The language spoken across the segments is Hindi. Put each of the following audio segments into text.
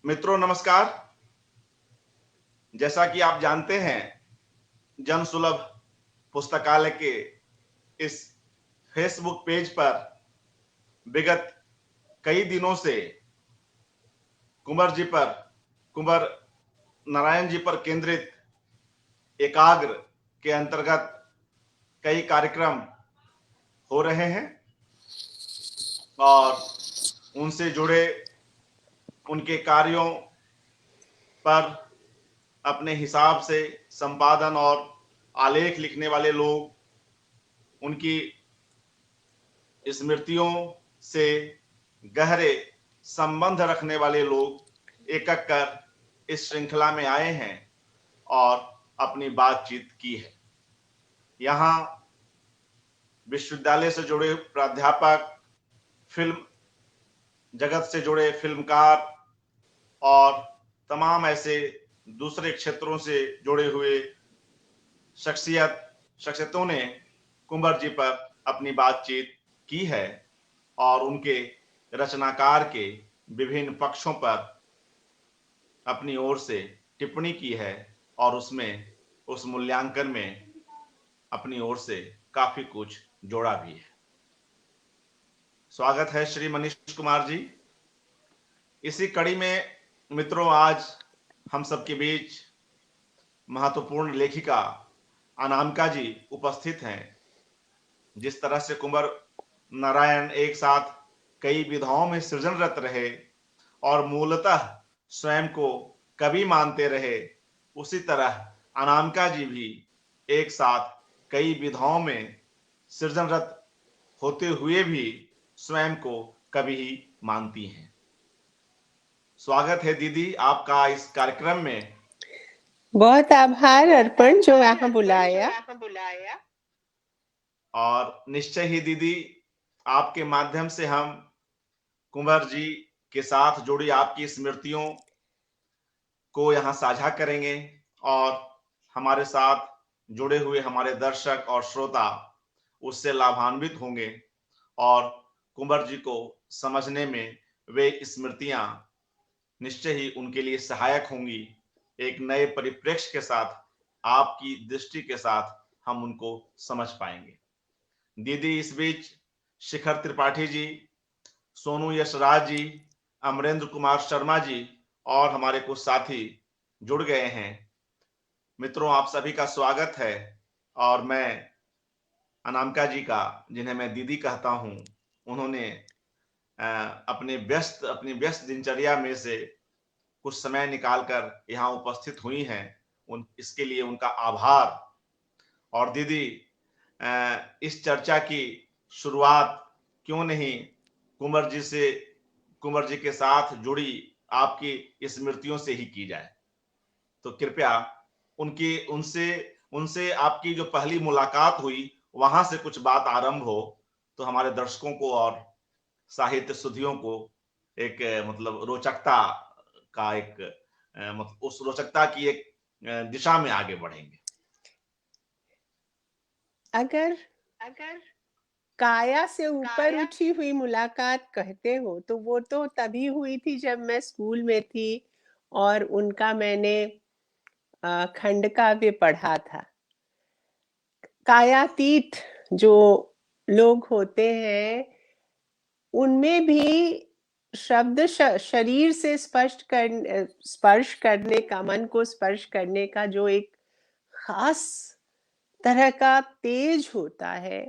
मित्रों नमस्कार। जैसा कि आप जानते हैं, जन सुलभ पुस्तकालय के इस फेसबुक पेज पर विगत कई दिनों से कुंवर नारायण जी पर केंद्रित एकाग्र के अंतर्गत कई कार्यक्रम हो रहे हैं और उनसे जुड़े उनके कार्यों पर अपने हिसाब से संपादन और आलेख लिखने वाले लोग, उनकी स्मृतियों से गहरे संबंध रखने वाले लोग एक एक कर इस श्रृंखला में आए हैं और अपनी बातचीत की है। यहाँ विश्वविद्यालय से जुड़े प्राध्यापक, फिल्म जगत से जुड़े फिल्मकार और तमाम ऐसे दूसरे क्षेत्रों से जुड़े हुए शख्सियतों ने कुंवर जी पर अपनी बातचीत की है और उनके रचनाकार के विभिन्न पक्षों पर अपनी ओर से टिप्पणी की है और उसमें उस मूल्यांकन में अपनी ओर से काफी कुछ जोड़ा भी है। स्वागत है श्री मनीष कुमार जी। इसी कड़ी में मित्रों, आज हम सबके बीच महत्वपूर्ण लेखिका अनामिका जी उपस्थित हैं। जिस तरह से कुंवर नारायण एक साथ कई विधाओं में सृजनरत रहे और मूलतः स्वयं को कवि मानते रहे, उसी तरह अनामिका जी भी एक साथ कई विधाओं में सृजनरत होते हुए भी स्वयं को कवि ही मानती हैं। स्वागत है दीदी आपका इस कार्यक्रम में। बहुत आभार अर्पण जो यहाँ बुलाया। और निश्चय ही दीदी, आपके माध्यम से हम कुंवर जी के साथ जुड़ी आपकी स्मृतियों को यहाँ साझा करेंगे और हमारे साथ जुड़े हुए हमारे दर्शक और श्रोता उससे लाभान्वित होंगे और कुंवर जी को समझने में वे स्मृतियां निश्चय ही उनके लिए सहायक होंगी। एक नए परिप्रेक्ष्य के साथ, आपकी दृष्टि के साथ हम उनको समझ पाएंगे। दीदी, इस बीच शिखर त्रिपाठी जी, सोनू यशराज जी, अमरेंद्र कुमार शर्मा जी और हमारे कुछ साथी जुड़ गए हैं। मित्रों, आप सभी का स्वागत है और मैं अनामिका जी का, जिन्हें मैं दीदी कहता हूं, उन्होंने अपनी व्यस्त दिनचर्या में से कुछ समय निकालकर यहाँ उपस्थित हुई हैं। इसके लिए उनका आभार। और दीदी, इस चर्चा की शुरुआत क्यों नहीं कुंवर जी के साथ जुड़ी आपकी स्मृतियों से ही की जाए। तो कृपया उनसे आपकी जो पहली मुलाकात हुई वहां से कुछ बात आरंभ हो, तो हमारे दर्शकों को और साहित्य सुधियों को एक रोचकता का उस रोचकता की एक दिशा में आगे बढ़ेंगे। अगर काया से ऊपर उठी हुई मुलाकात कहते हो तो वो तो तभी हुई थी जब मैं स्कूल में थी और उनका मैंने खंड काव्य पढ़ा था। कायातीत जो लोग होते हैं उनमें भी शब्द शरीर से स्पर्श करने का, मन को स्पर्श करने का जो एक खास तरह का तेज होता है,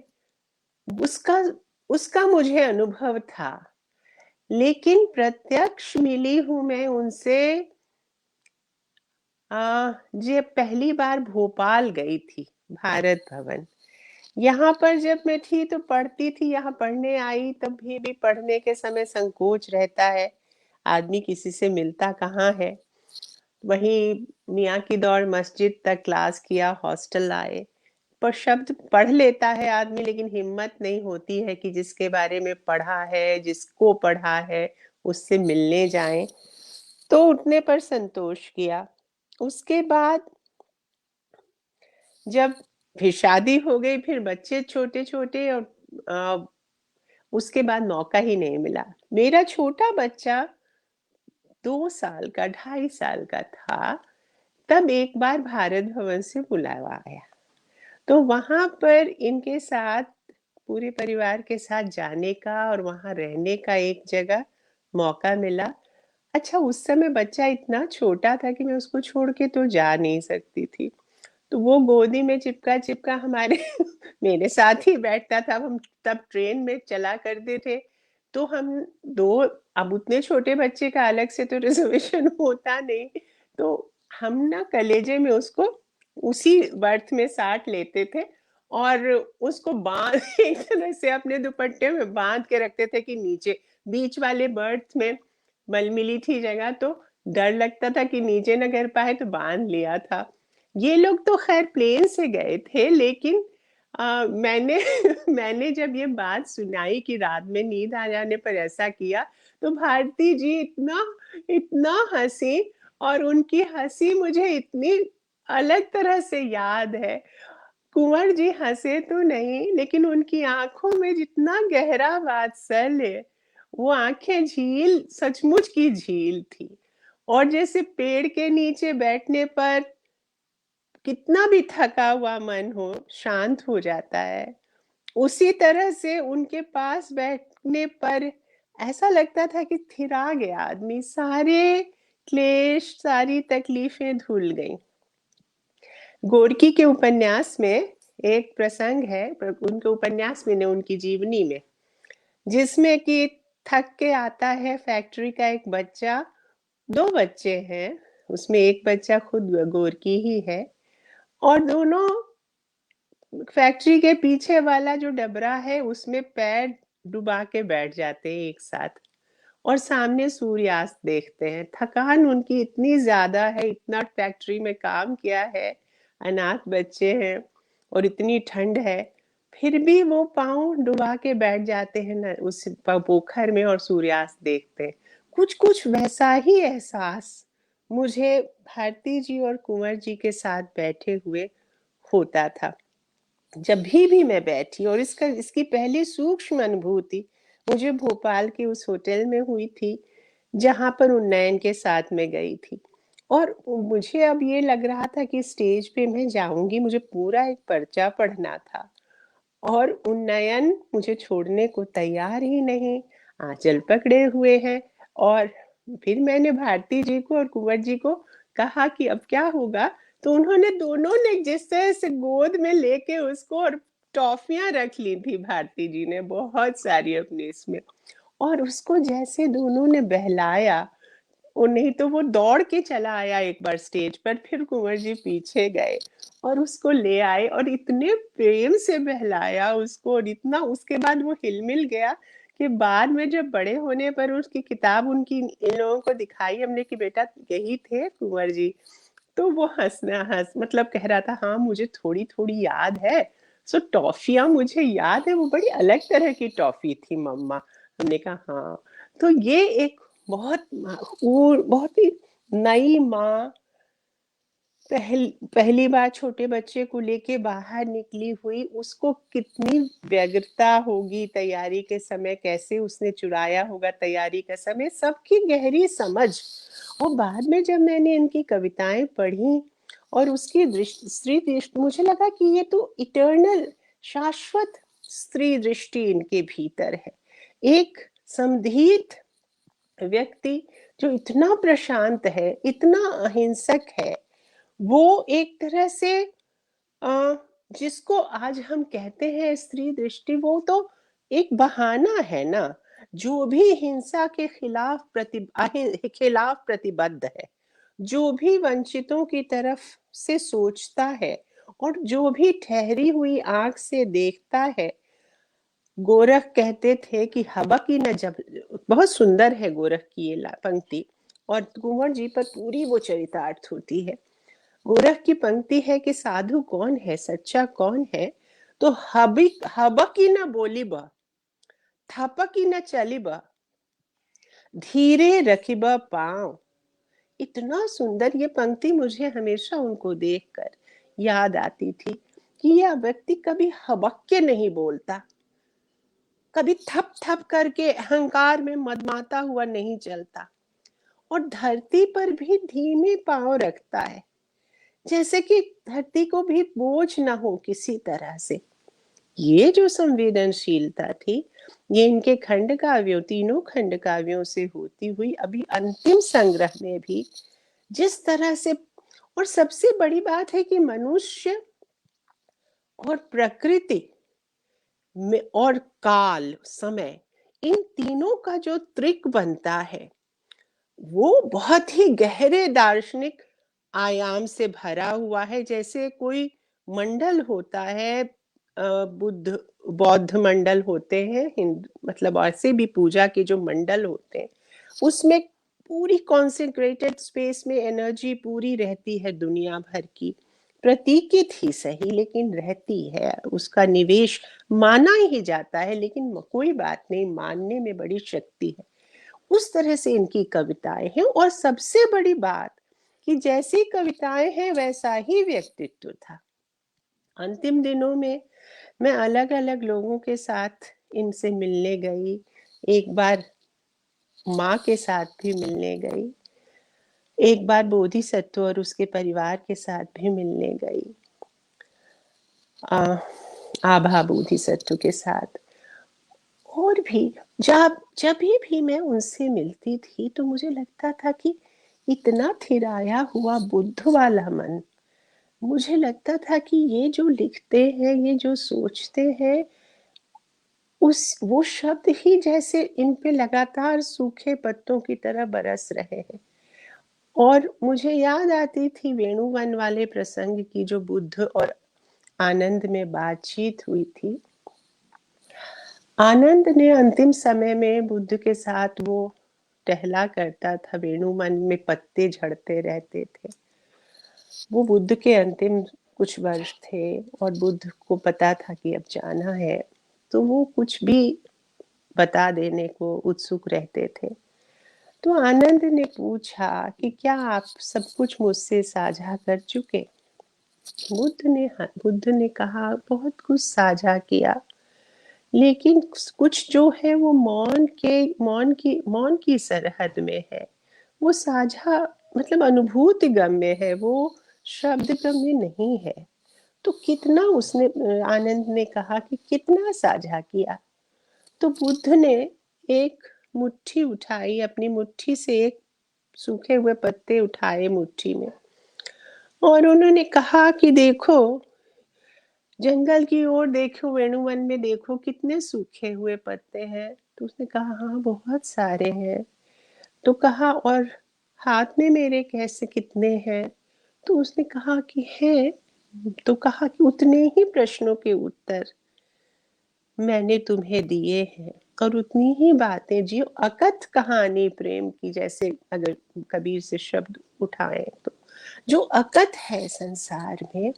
उसका मुझे अनुभव था। लेकिन प्रत्यक्ष मिली हूं मैं उनसे जब पहली बार भोपाल गई थी, भारत भवन। यहाँ पर जब मैं थी तो पढ़ती थी, यहाँ पढ़ने आई तब भी पढ़ने के समय संकोच रहता है, आदमी किसी से मिलता कहाँ है। वही मियाँ की दौड़ मस्जिद तक क्लास किया, हॉस्टल आए, पर शब्द पढ़ लेता है आदमी, लेकिन हिम्मत नहीं होती है कि जिसके बारे में पढ़ा है, जिसको पढ़ा है, उससे मिलने जाएं। तो उठने पर संतोष किया। उसके बाद जब फिर शादी हो गई, फिर बच्चे छोटे छोटे, और उसके बाद मौका ही नहीं मिला। मेरा छोटा बच्चा 2 साल का 2.5 साल का था, तब एक बार भारत भवन से बुलावा आया। तो वहां पर इनके साथ पूरे परिवार के साथ जाने का और वहां रहने का एक जगह मौका मिला। अच्छा, उस समय बच्चा इतना छोटा था कि मैं उसको छोड़ के तो जा नहीं सकती थी। तो वो गोदी में चिपका चिपका हमारे मेरे साथ ही बैठता था। हम तब ट्रेन में चला करते थे, तो हम दो, अब उतने छोटे बच्चे का अलग से तो रिजर्वेशन होता नहीं, तो हम ना कलेजे में उसको उसी बर्थ में साट लेते थे और उसको बांध एक तरह से अपने दुपट्टे में बांध के रखते थे कि नीचे बीच वाले बर्थ में मल मिली थी जगह, तो डर लगता था कि नीचे न गिर पाए, तो बांध लिया था। ये लोग तो खैर प्लेन से गए थे, लेकिन मैंने मैंने जब ये बात सुनाई कि रात में नींद आ जाने पर ऐसा किया, तो भारती जी इतना इतना हंसी, और उनकी हंसी मुझे इतनी अलग तरह से याद है। कुंवर जी हंसे तो नहीं, लेकिन उनकी आंखों में जितना गहरा वात्सल्य, वो आंखें झील, सचमुच की झील थी। और जैसे पेड़ के नीचे बैठने पर कितना भी थका हुआ मन हो शांत हो जाता है, उसी तरह से उनके पास बैठने पर ऐसा लगता था कि थिरा गया आदमी, सारे क्लेश, सारी तकलीफें धुल गईं। गोरकी के उपन्यास में एक प्रसंग है, उनके उपन्यास में, उनकी जीवनी में, जिसमें कि थक के आता है फैक्ट्री का एक बच्चा। 2 बच्चे हैं, उसमें एक बच्चा खुद गोरकी ही है, और दोनों फैक्ट्री के पीछे वाला जो डबरा है उसमें पैर डुबा के बैठ जाते हैं एक साथ, और सामने सूर्यास्त देखते हैं। थकान उनकी इतनी ज्यादा है, इतना फैक्ट्री में काम किया है, अनाथ बच्चे हैं और इतनी ठंड है, फिर भी वो पाँव डुबा के बैठ जाते हैं ना उस पोखर में और सूर्यास्त देखते हैं। कुछ कुछ वैसा ही एहसास मुझे भारती जी और कुंवर जी के साथ बैठे हुए होता था। जब भी मैं बैठी, और इसकी पहली सूक्ष्म अनुभूति मुझे भोपाल के उस होटल में हुई थी जहां पर उन्नयन के साथ में गई थी। और मुझे अब ये लग रहा था कि स्टेज पे मैं जाऊंगी, मुझे पूरा एक पर्चा पढ़ना था, और उन्नयन मुझे छोड़ने को तैयार ही नहीं, आंचल पकड़े हुए हैं। और फिर मैंने भारती जी को और कुंवर जी को कहा कि अब क्या होगा, तो उन्होंने, दोनों ने जिस तरह से गोद में लेके उसको, और टॉफियां रख ली थी भारती जी ने बहुत सारी अपने इसमें, और उसको जैसे दोनों ने बहलाया, और नहीं तो वो दौड़ के चला आया एक बार स्टेज पर, फिर कुंवर जी पीछे गए और उसको ले आए और इतने प्रेम से बहलाया उसको, और इतना, उसके बाद वो हिलमिल गया कि बाद में जब बड़े होने पर उसकी किताब उनकी इन लोगों को दिखाई हमने कि बेटा यही थे कुंवर जी, तो वो मतलब कह रहा था हाँ मुझे थोड़ी थोड़ी याद है। सो टॉफियां मुझे याद है, वो बड़ी अलग तरह की टॉफी थी मम्मा। हमने कहा हाँ। तो ये एक बहुत ही नई माँ पहली बार छोटे बच्चे को लेके बाहर निकली हुई, उसको कितनी व्यग्रता होगी तैयारी के समय, कैसे उसने चुराया होगा तैयारी का समय, सबकी गहरी समझ। और बाद में जब मैंने इनकी कविताएं पढ़ी और उसकी स्त्री दृष्टि, मुझे लगा कि ये तो इटर्नल, शाश्वत स्त्री दृष्टि इनके भीतर है। एक समधित व्यक्ति जो इतना प्रशांत है, इतना अहिंसक है, वो एक तरह से अ, जिसको आज हम कहते हैं स्त्री दृष्टि, वो तो एक बहाना है ना। जो भी हिंसा के खिलाफ प्रतिबद्ध है, जो भी वंचितों की तरफ से सोचता है, और जो भी ठहरी हुई आंख से देखता है। गोरख कहते थे कि हवा की न जब, बहुत सुंदर है गोरख की ये पंक्ति, और कुंवर जी पर पूरी वो चरितार्थ होती है। गोरख की पंक्ति है कि साधु कौन है, सच्चा कौन है, तो हबकी न बोली ब, थपकी न चली ब, धीरे रखिब पाँव। इतना सुंदर ये पंक्ति मुझे हमेशा उनको देखकर याद आती थी कि यह व्यक्ति कभी हबक के नहीं बोलता, कभी थप थप करके अहंकार में मदमाता हुआ नहीं चलता, और धरती पर भी धीमे पांव रखता है, जैसे कि धरती को भी बोझ ना हो किसी तरह से। ये जो संवेदनशीलता थी, ये इनके खंड काव्यों, तीनों खंड काव्यों से होती हुई अभी अंतिम संग्रह में भी जिस तरह से, और सबसे बड़ी बात है कि मनुष्य और प्रकृति में और काल, समय, इन तीनों का जो त्रिक बनता है वो बहुत ही गहरे दार्शनिक आयाम से भरा हुआ है। जैसे कोई मंडल होता है, बुद्ध बौद्ध मंडल होते हैं, हिंदू मतलब ऐसे भी पूजा के जो मंडल होते हैं, उसमें पूरी कॉन्सेंट्रेटेड स्पेस में एनर्जी पूरी रहती है, दुनिया भर की प्रतीकित ही सही लेकिन रहती है, उसका निवेश माना ही जाता है, लेकिन कोई बात नहीं, मानने में बड़ी शक्ति है। उस तरह से इनकी कविताएं हैं। और सबसे बड़ी बात कि जैसी कविताएं हैं वैसा ही व्यक्तित्व था। अंतिम दिनों में मैं अलग अलग लोगों के साथ इनसे मिलने गई, एक बार माँ के साथ भी मिलने गई, एक बार बोधिसत्व और उसके परिवार के साथ भी मिलने गई, आभा बोधिसत्व के साथ। और भी जब जब भी मैं उनसे मिलती थी तो मुझे लगता था कि इतना थिराया हुआ बुद्ध वाला मन, मुझे लगता था कि ये जो लिखते हैं, ये जो सोचते हैं, उस वो शब्द ही जैसे इन पे लगातार सूखे पत्तों की तरह बरस रहे हैं। और मुझे याद आती थी वेणुवन वाले प्रसंग की, जो बुद्ध और आनंद में बातचीत हुई थी। आनंद ने अंतिम समय में बुद्ध के साथ वो टहला करता था, वेणुवन में पत्ते झड़ते रहते थे। वो बुद्ध के अंतिम कुछ वर्ष थे और बुद्ध को पता था कि अब जाना है, तो वो कुछ भी बता देने को उत्सुक रहते थे। तो आनंद ने पूछा कि क्या आप सब कुछ मुझसे साझा कर चुके? बुद्ध ने कहा बहुत कुछ साझा किया, लेकिन कुछ जो है वो मौन की सरहद में है। वो साझा मतलब अनुभूति गम्य है, वो शब्द गम्य नहीं है। तो कितना उसने, आनंद ने कहा कि कितना साझा किया? तो बुद्ध ने एक मुट्ठी उठाई, अपनी मुट्ठी से एक सूखे हुए पत्ते उठाए मुट्ठी में, और उन्होंने कहा कि देखो, जंगल की ओर देखो, वेणुवन में देखो कितने सूखे हुए पत्ते हैं। तो उसने कहा हाँ बहुत सारे हैं। तो कहा और हाथ में मेरे कैसे कितने हैं? तो उसने कहा कि हैं। तो कहा कि उतने ही प्रश्नों के उत्तर मैंने तुम्हें दिए हैं, और उतनी ही बातें जियो, अकथ कहानी प्रेम की, जैसे अगर कबीर से शब्द उठाएं तो जो अकथ है संसार में,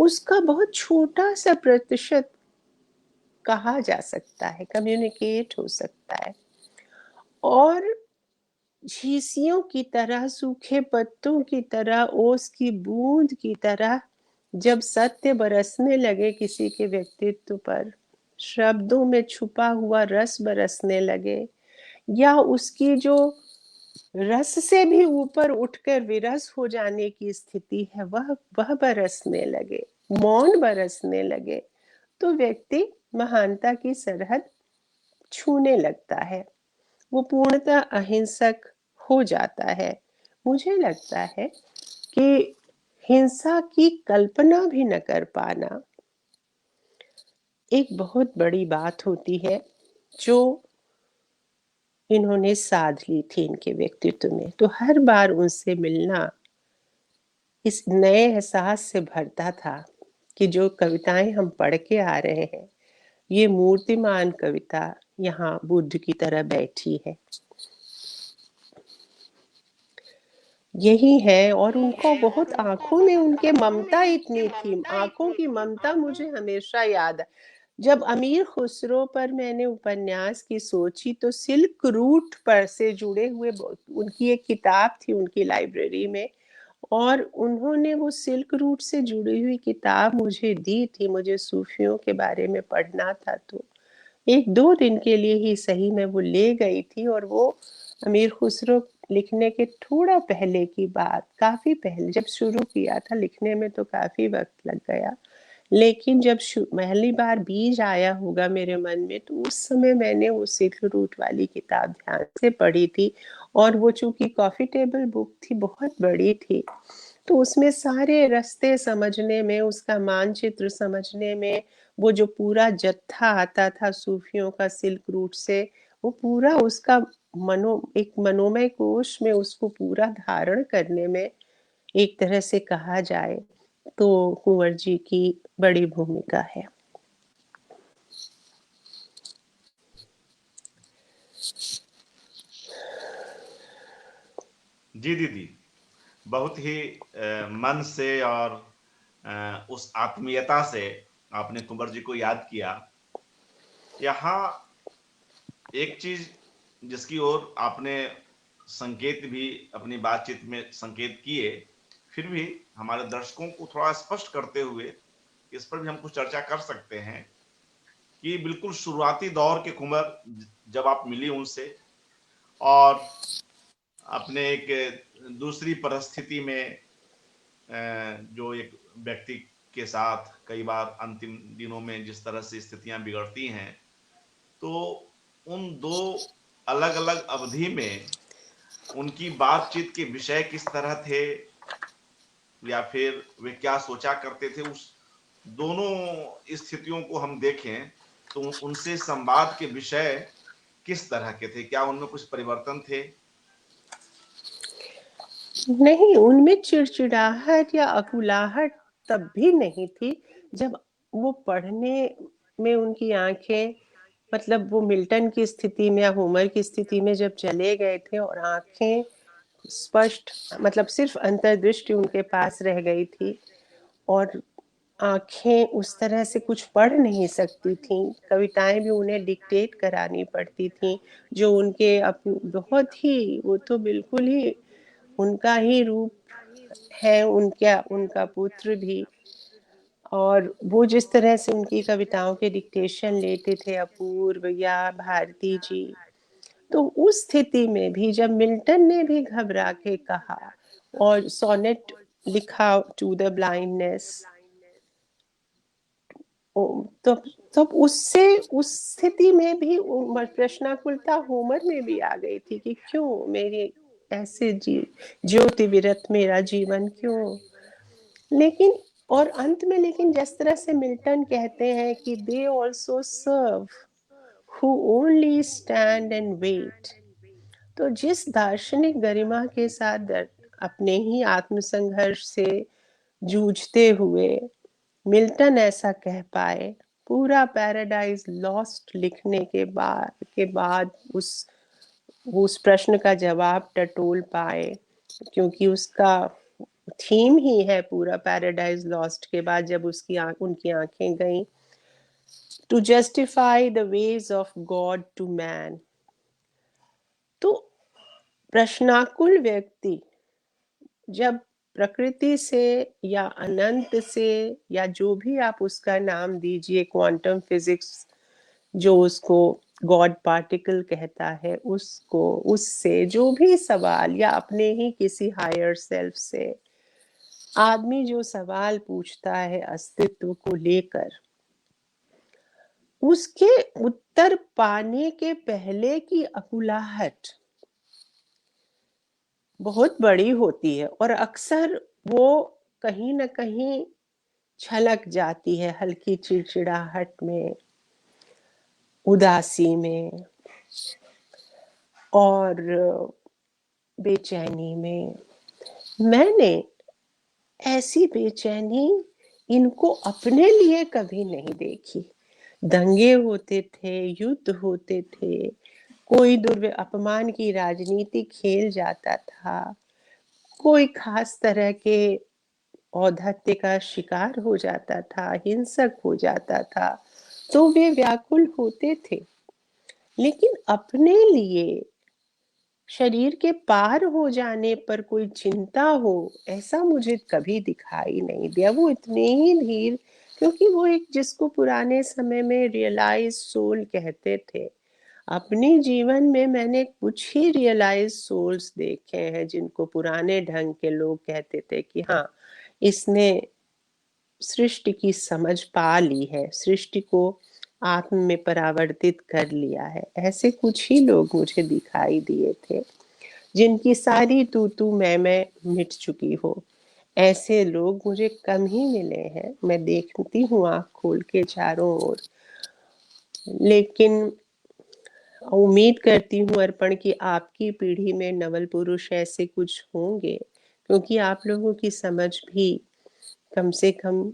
उसका बहुत छोटा सा प्रतिशत कहा जा सकता है, कम्युनिकेट हो सकता है। और झीसियों की तरह, सूखे पत्तों की तरह, ओस की बूंद की तरह जब सत्य बरसने लगे किसी के व्यक्तित्व पर, शब्दों में छुपा हुआ रस बरसने लगे, या उसकी जो रस से भी ऊपर उठकर विरस हो जाने की स्थिति है, वह बरसने लगे, मौन बरसने लगे, तो व्यक्ति महानता की सरहद छूने लगता है, वो पूर्णतः अहिंसक हो जाता है। मुझे लगता है कि हिंसा की कल्पना भी न कर पाना एक बहुत बड़ी बात होती है, जो इन्होंने साध ली थी इनके व्यक्तित्व में। तो हर बार उनसे मिलना इस नए एहसास से भरता था कि जो कविताएं हम पढ़ के आ रहे हैं, ये मूर्तिमान कविता यहाँ बुद्ध की तरह बैठी है, यही है। और उनको बहुत आंखों में उनके ममता इतनी थी, आंखों की ममता मुझे हमेशा याद है। जब अमीर खुसरो पर मैंने उपन्यास की सोची, तो सिल्क रूट पर से जुड़े हुए उनकी एक किताब थी उनकी लाइब्रेरी में, और उन्होंने वो सिल्क रूट से जुड़ी हुई किताब मुझे दी थी। मुझे सूफियों के बारे में पढ़ना था, तो एक दो दिन के लिए ही सही मैं वो ले गई थी, और वो अमीर खुसरो लिखने के थोड़ा पहले की बात, काफी पहले जब शुरू किया था लिखने में तो काफी वक्त लग गया, लेकिन जब पहली बार बीज आया होगा मेरे मन में तो उस समय मैंने वो सिल्क रूट वाली किताब ध्यान से पढ़ी थी। और वो चूंकि कॉफी टेबल बुक थी, बहुत बड़ी थी, तो उसमें सारे रास्ते समझने में, उसका मानचित्र समझने में, वो जो पूरा जत्था आता था सूफियों का सिल्क रूट से, वो पूरा उसका एक मनोमय कोश में उसको पूरा धारण करने में, एक तरह से कहा जाए तो कुंवर जी की बड़ी भूमिका है। जी दीदी, बहुत ही मन से और उस आत्मीयता से आपने कुंवर जी को याद किया। यहाँ एक चीज जिसकी ओर आपने संकेत भी अपनी बातचीत में संकेत किए, फिर भी हमारे दर्शकों को थोड़ा स्पष्ट करते हुए इस पर भी हम कुछ चर्चा कर सकते हैं कि बिल्कुल शुरुआती दौर के कुंवर जब आप मिली उनसे और अपने एक दूसरी परिस्थिति में जो एक व्यक्ति के साथ कई बार अंतिम दिनों में जिस तरह से स्थितियां बिगड़ती हैं, तो उन दो अलग अलग अवधि में उनकी बातचीत के विषय किस तरह थे या फिर वे क्या सोचा करते थे, उस दोनों स्थितियों को हम देखें तो उनसे संवाद के विषय किस तरह के थे, क्या उनमें कुछ परिवर्तन थे? नहीं, उनमें चिड़चिड़ाहट या अकुलाहट तब भी नहीं थी जब वो पढ़ने में उनकी आंखें, मतलब वो मिल्टन की स्थिति में या होमर की स्थिति में जब चले गए थे और आंखें स्पष्ट, मतलब सिर्फ अंतर्दृष्टि उनके पास रह गई थी और आंखें उस तरह से कुछ पढ़ नहीं सकती थी, कविताएं भी उन्हें डिक्टेट करानी पड़ती थी, जो उनके बहुत ही, वो तो बिल्कुल ही उनका ही रूप है, उनका उनका पुत्र भी। और वो जिस तरह से उनकी कविताओं के डिक्टेशन लेते थे अपूर्व या भारती जी, तो उस स्थिति में भी जब मिल्टन ने भी घबरा के कहा और सोनेट लिखा टू द ब्लाइंडनेस, तब तब उससे उस स्थिति में भी प्रश्नाकुलता होमर में भी आ गई थी कि क्यों मेरी ऐसे ज्योति विरत मेरा जीवन क्यों। लेकिन और अंत में, लेकिन जिस तरह से मिल्टन कहते हैं कि they also serve who only stand and wait, तो जिस दार्शनिक गरिमा के साथ अपने ही आत्मसंघर्ष से जूझते हुए मिल्टन ऐसा कह पाए, पूरा पैराडाइज लॉस्ट लिखने के बाद उस प्रश्न का जवाब टटोल पाए, क्योंकि उसका थीम ही है पूरा पैराडाइज लॉस्ट के बाद जब उनकी आंखें गईं, to justify the ways of God to man. तो प्रश्नाकुल व्यक्ति जब प्रकृति से या अनंत से या जो भी आप उसका नाम दीजिए, क्वांटम फिजिक्स जो उसको गॉड पार्टिकल कहता है, उसको, उससे जो भी सवाल, या अपने ही किसी हायर सेल्फ से आदमी जो सवाल पूछता है अस्तित्व को लेकर, उसके उत्तर पाने के पहले की अकुलाहट बहुत बड़ी होती है और अक्सर वो कहीं ना कहीं छलक जाती है, हल्की चिड़चिड़ाहट में, उदासी में और बेचैनी में। मैंने ऐसी बेचैनी इनको अपने लिए कभी नहीं देखी। दंगे होते थे, युद्ध होते थे, कोई अपमान की राजनीति खेल जाता था, कोई खास तरह के औद्धत्य का शिकार हो जाता था, हिंसक हो जाता था, तो वे व्याकुल होते थे, लेकिन अपने लिए शरीर के पार हो जाने पर कोई चिंता हो, ऐसा मुझे कभी दिखाई नहीं दिया। वो इतने ही धीर, क्योंकि वो एक जिसको पुराने समय में रियलाइज सोल कहते थे, अपने जीवन में मैंने कुछ ही रियलाइज सोल्स देखे हैं जिनको पुराने ढंग के लोग कहते थे कि हाँ, इसने सृष्टि की समझ पा ली है, सृष्टि को आत्म में परावर्तित कर लिया है। ऐसे कुछ ही लोग मुझे दिखाई दिए थे जिनकी सारी तू मैं मिट चुकी हो। ऐसे लोग मुझे कम ही मिले हैं। मैं देखती हूँ आँख खोल के चारों ओर, लेकिन उम्मीद करती हूँ अर्पण कि आपकी पीढ़ी में नवल पुरुष ऐसे कुछ होंगे, क्योंकि आप लोगों की समझ भी कम से कम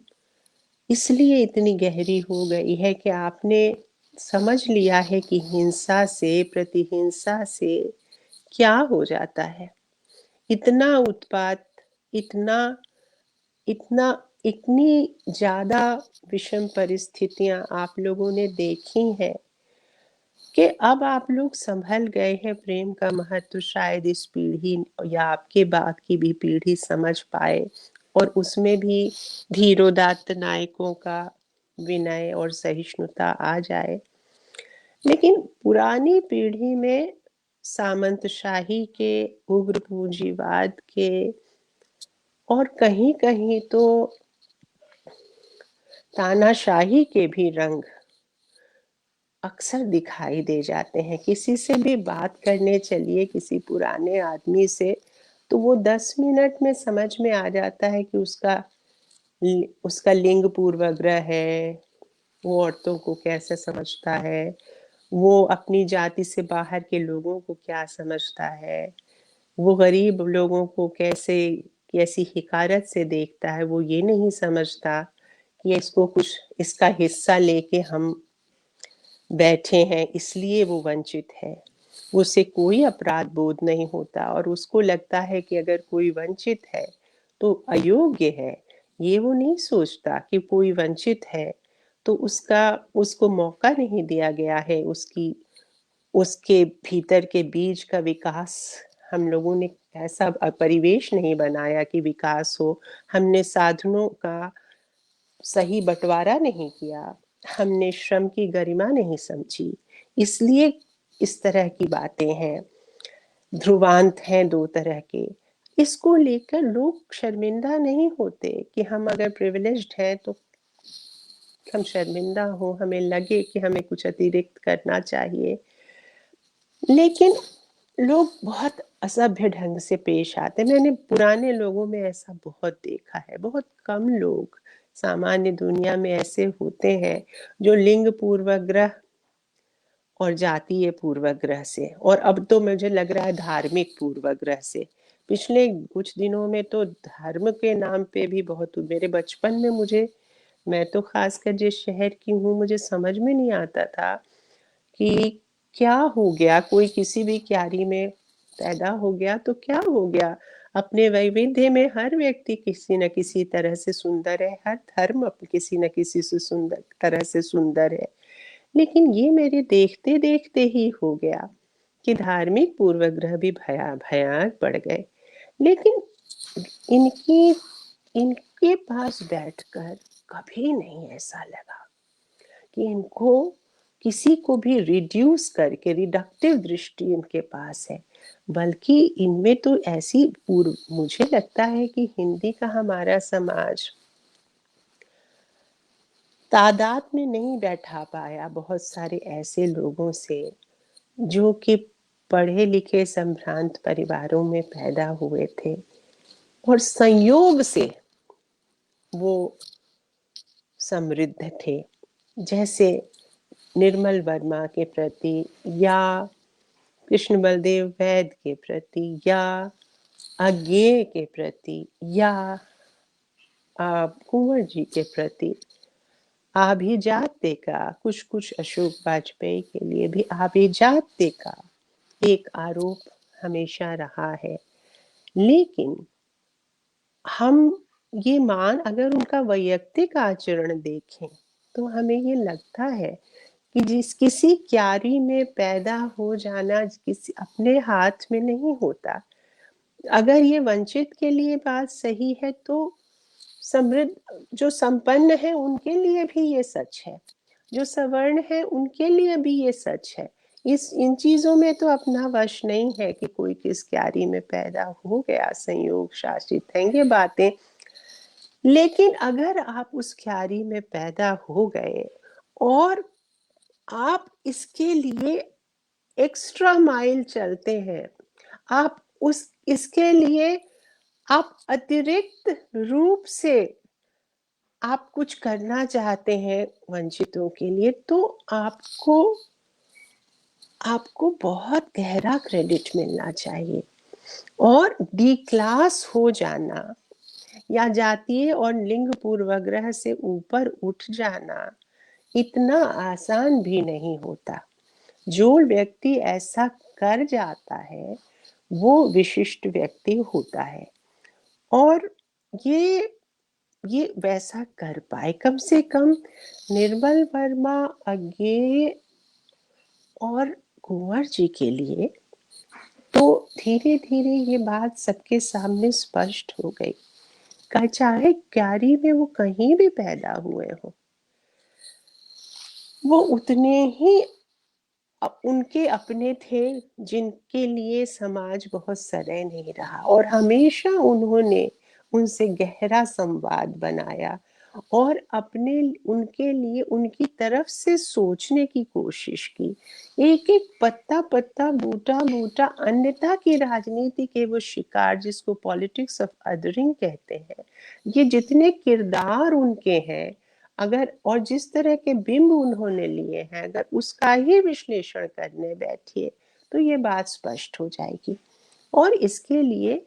इसलिए इतनी गहरी हो गई है कि आपने समझ लिया है कि हिंसा से, प्रतिहिंसा से क्या हो जाता है। इतना उत्पात, इतना इतना इतनी ज्यादा विषम परिस्थितियां आप लोगों ने देखी हैं कि अब आप लोग संभल गए हैं। प्रेम का महत्व शायद इस पीढ़ी या आपके बाद की भी पीढ़ी समझ पाए, और उसमें भी धीरोदात्त नायकों का विनय और सहिष्णुता आ जाए। लेकिन पुरानी पीढ़ी में सामंतशाही के, उग्र पूंजीवाद के, और कहीं कहीं तो तानाशाही के भी रंग अक्सर दिखाई दे जाते हैं। किसी से भी बात करने चलिए, किसी पुराने आदमी से, तो वो 10 मिनट में समझ में आ जाता है कि उसका लिंग पूर्वाग्रह है, वो औरतों को कैसे समझता है, वो अपनी जाति से बाहर के लोगों को क्या समझता है, वो गरीब लोगों को कैसी हिकारत से देखता है। वो ये नहीं समझता कि इसको कुछ, इसका हिस्सा लेके हम बैठे हैं इसलिए वो वंचित है। उसे कोई अपराध बोध नहीं होता और उसको लगता है कि अगर कोई वंचित है तो अयोग्य है। ये वो नहीं सोचता कि कोई वंचित है तो उसको मौका नहीं दिया गया है, उसके भीतर के बीज का विकास हम लोगों ने ऐसा परिवेश नहीं बनाया कि विकास हो। हमने साधनों का सही बंटवारा नहीं किया, हमने श्रम की गरिमा नहीं समझी, इसलिए इस तरह की बातें हैं। ध्रुवांत हैं दो तरह के। इसको लेकर लोग शर्मिंदा नहीं होते कि हम अगर प्रिविलेज्ड हैं तो हम शर्मिंदा हो, हमें लगे कि हमें कुछ अतिरिक्त करना चाहिए। लेकिन लोग बहुत असभ्य ढंग से पेश आते। मैंने पुराने लोगों में ऐसा बहुत देखा है। बहुत कम लोग सामान्य दुनिया में ऐसे होते हैं जो लिंग पूर्वाग्रह और जातीय पूर्वाग्रह से, और अब तो मुझे लग रहा है धार्मिक पूर्वाग्रह से, पिछले कुछ दिनों में तो धर्म के नाम पे भी बहुत। मेरे बचपन में मैं तो खासकर जिस शहर की हूँ, मुझे समझ में नहीं आता था कि क्या हो गया, कोई किसी भी क्यारी में पैदा हो गया तो क्या हो गया। अपने वैविध्य में हर व्यक्ति किसी न किसी तरह से सुंदर है, हर धर्म किसी न किसी से सुंदर तरह से सुंदर है। लेकिन ये मेरे देखते देखते ही हो गया कि धार्मिक पूर्वग्रह भी भयानक बढ़ गए। लेकिन इनकी इनके पास बैठकर कभी नहीं ऐसा लगा कि इनको किसी को भी रिड्यूस करके, रिडक्टिव दृष्टि इनके पास है। बल्कि इनमें तो ऐसी मुझे लगता है कि हिंदी का हमारा समाज तादाद में नहीं बैठा पाया बहुत सारे ऐसे लोगों से जो कि पढ़े लिखे संभ्रांत परिवारों में पैदा हुए थे और संयोग से वो समृद्ध थे। जैसे निर्मल वर्मा के प्रति, या कृष्ण बलदेव वैद के प्रति, या अज्ञेय के प्रति, या कुंवर जी के प्रति। आभिजात्य का कुछ अशोक वाजपेयी के लिए भी आभिजात्य का एक आरोप हमेशा रहा है। लेकिन हम ये अगर उनका वैयक्तिक आचरण देखें तो हमें ये लगता है कि किसी क्यारी में पैदा हो जाना किसी अपने हाथ में नहीं होता। अगर ये वंचित के लिए बात सही है तो समृद्ध जो संपन्न है उनके लिए भी ये सच है, जो सवर्ण है उनके लिए भी ये सच है इन चीजों में तो अपना वश नहीं है कि कोई किस क्यारी में पैदा हो गया, संयोग शासित हैं ये बातें। लेकिन अगर आप उस क्यारी में पैदा हो गए और आप इसके लिए एक्स्ट्रा माइल चलते हैं, आप उस इसके लिए आप अतिरिक्त रूप से आप कुछ करना चाहते हैं वंचितों के लिए, तो आपको बहुत गहरा क्रेडिट मिलना चाहिए। और डी क्लास हो जाना या जातीय और लिंग पूर्वाग्रह से ऊपर उठ जाना इतना आसान भी नहीं होता। जो व्यक्ति ऐसा कर जाता है वो विशिष्ट व्यक्ति होता है, और ये वैसा कर पाए। कम से कम निर्मल वर्मा, अज्ञेय और कुंवर जी के लिए तो धीरे धीरे ये बात सबके सामने स्पष्ट हो गई कि चाहे क्यारी में वो कहीं भी पैदा हुए हो, वो उतने ही उनके अपने थे जिनके लिए समाज बहुत सदै नहीं रहा, और हमेशा उन्होंने उनसे गहरा संवाद बनाया और उनके लिए उनकी तरफ से सोचने की कोशिश की। एक एक पत्ता पत्ता, बूटा बूटा, अन्यथा की राजनीति के वो शिकार जिसको पॉलिटिक्स ऑफ अदरिंग कहते हैं, ये जितने किरदार उनके हैं, अगर और जिस तरह के बिंब उन्होंने लिए हैं, अगर उसका ही विश्लेषण करने बैठिए तो ये बात स्पष्ट हो जाएगी। और इसके लिए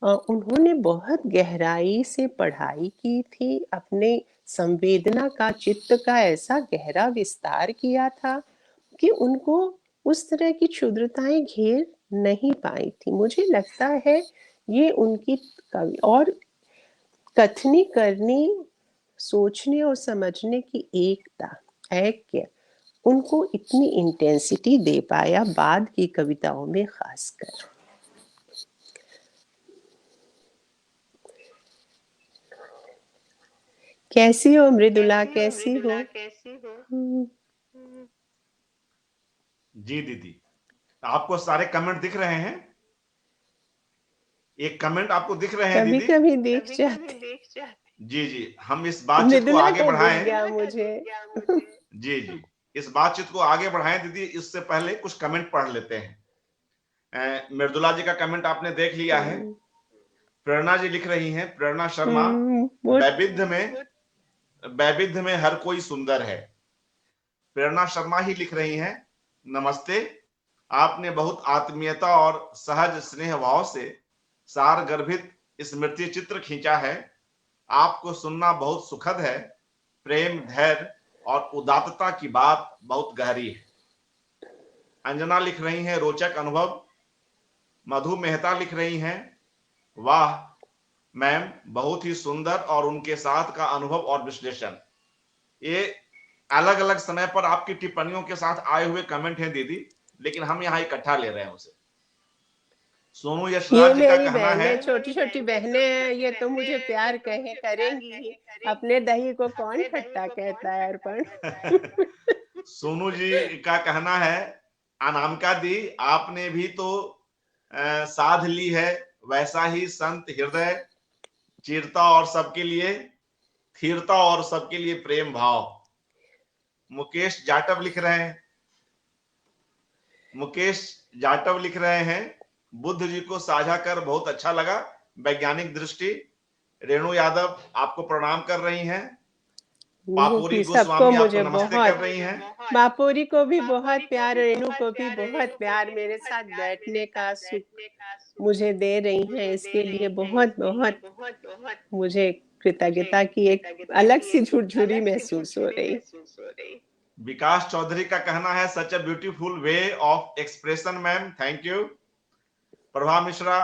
उन्होंने बहुत गहराई से पढ़ाई की थी, अपने संवेदना का, चित्त का ऐसा गहरा विस्तार किया था कि उनको उस तरह की क्षुद्रताएं घेर नहीं पाई थी। मुझे लगता है ये उनकी कवि और कथनी करनी, सोचने और समझने की एकता, ऐक्य उनको इतनी इंटेंसिटी दे पाया बाद की कविताओं में खासकर। कैसी हो मृदुला, कैसी हो? जी दीदी, आपको सारे कमेंट दिख रहे हैं? एक कमेंट आपको दिख रहे हैं कभी दीदी? कभी दिख जाते। जी जी, हम इस बातचीत को मृदुला आगे का दिख बढ़ाएं। गया मुझे। जी जी, इस बातचीत को आगे बढ़ाएं दीदी। इससे पहले कुछ कमेंट पढ़ लेते हैं। मृदुला जी का कमेंट आपने देख लिया है। प्रेरणा जी लिख रही हैं, प्रेरणा शर्मा, वैविध्य में हर कोई सुंदर है। प्रेरणा शर्मा ही लिख रही हैं, नमस्ते, आपने बहुत आत्मीयता और सहज स्नेह भाव से सार गर्भित स्मृति चित्र खींचा है। आपको सुनना बहुत सुखद है। प्रेम, धैर्य और उदात्तता की बात बहुत गहरी है। अंजना लिख रही हैं, रोचक अनुभव। मधु मेहता लिख रही हैं, वाह मैम, बहुत ही सुंदर, और उनके साथ का अनुभव और विश्लेषण। ये अलग अलग समय पर आपकी टिप्पणियों के साथ आए हुए कमेंट हैं दीदी, लेकिन हम यहाँ इकट्ठा ले रहे हैं उसे। सोनू ये यशराज जी का मेरी कहना है, बहनें, छोटी छोटी बहनें हैं, ये तो मुझे प्यार करेंगी ही। अपने दही को कौन खट्टा कहता है अर्पण? सोनू जी का कहना है, अनामिका दी, आपने भी तो साध ली है वैसा ही संत हृदय, चीरता और सबके लिए थीरता और सबके लिए प्रेम भाव। मुकेश जाटव लिख रहे हैं, बुद्ध जी को साझा कर बहुत अच्छा लगा, वैज्ञानिक दृष्टि। रेणु यादव आपको प्रणाम कर रही हैं। पापूरी सबको गोस्वामी आपको मुझे नमस्ते बहुत, कर रही हैं। बापूरी को भी बहुत प्यार, रेणु को भी बहुत प्यार, मेरे साथ बैठने का सुख मुझे दे रही हैं, इसके लिए बहुत बहुत मुझे कृतज्ञता की एक अलग सी झुरझुरी महसूस हो रही। विकास चौधरी का कहना है, such a beautiful way of expression ma'am, thank you. Prabha Mishra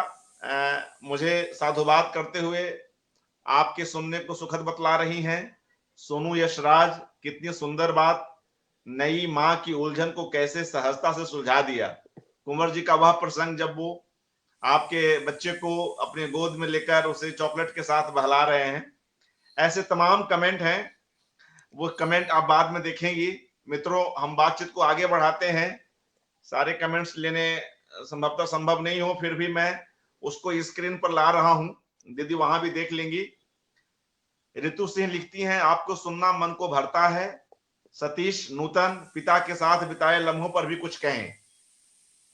मुझे साधुवाद करते हुए आपके सुनने को सुखद बतला रही हैं। सोनू यशराज, कितनी सुंदर बात, नई माँ की उलझन को कैसे सहजता से सुलझा दिया। कुंवर जी का वह प्रसंग जब वो आपके बच्चे को अपने गोद में लेकर उसे चॉकलेट के साथ बहला रहे हैं। ऐसे तमाम कमेंट हैं, वो कमेंट आप बाद में देखेंगी। मित्रों, हम बातचीत को आगे बढ़ाते हैं। सारे कमेंट्स लेने संभवतः संभव नहीं हो, फिर भी मैं उसको स्क्रीन पर ला रहा हूं, दीदी वहां भी देख लेंगी। ऋतु सिंह लिखती हैं, आपको सुनना मन को भरता है। सतीश नूतन, पिता के साथ बिताए लम्हों पर भी कुछ कहें।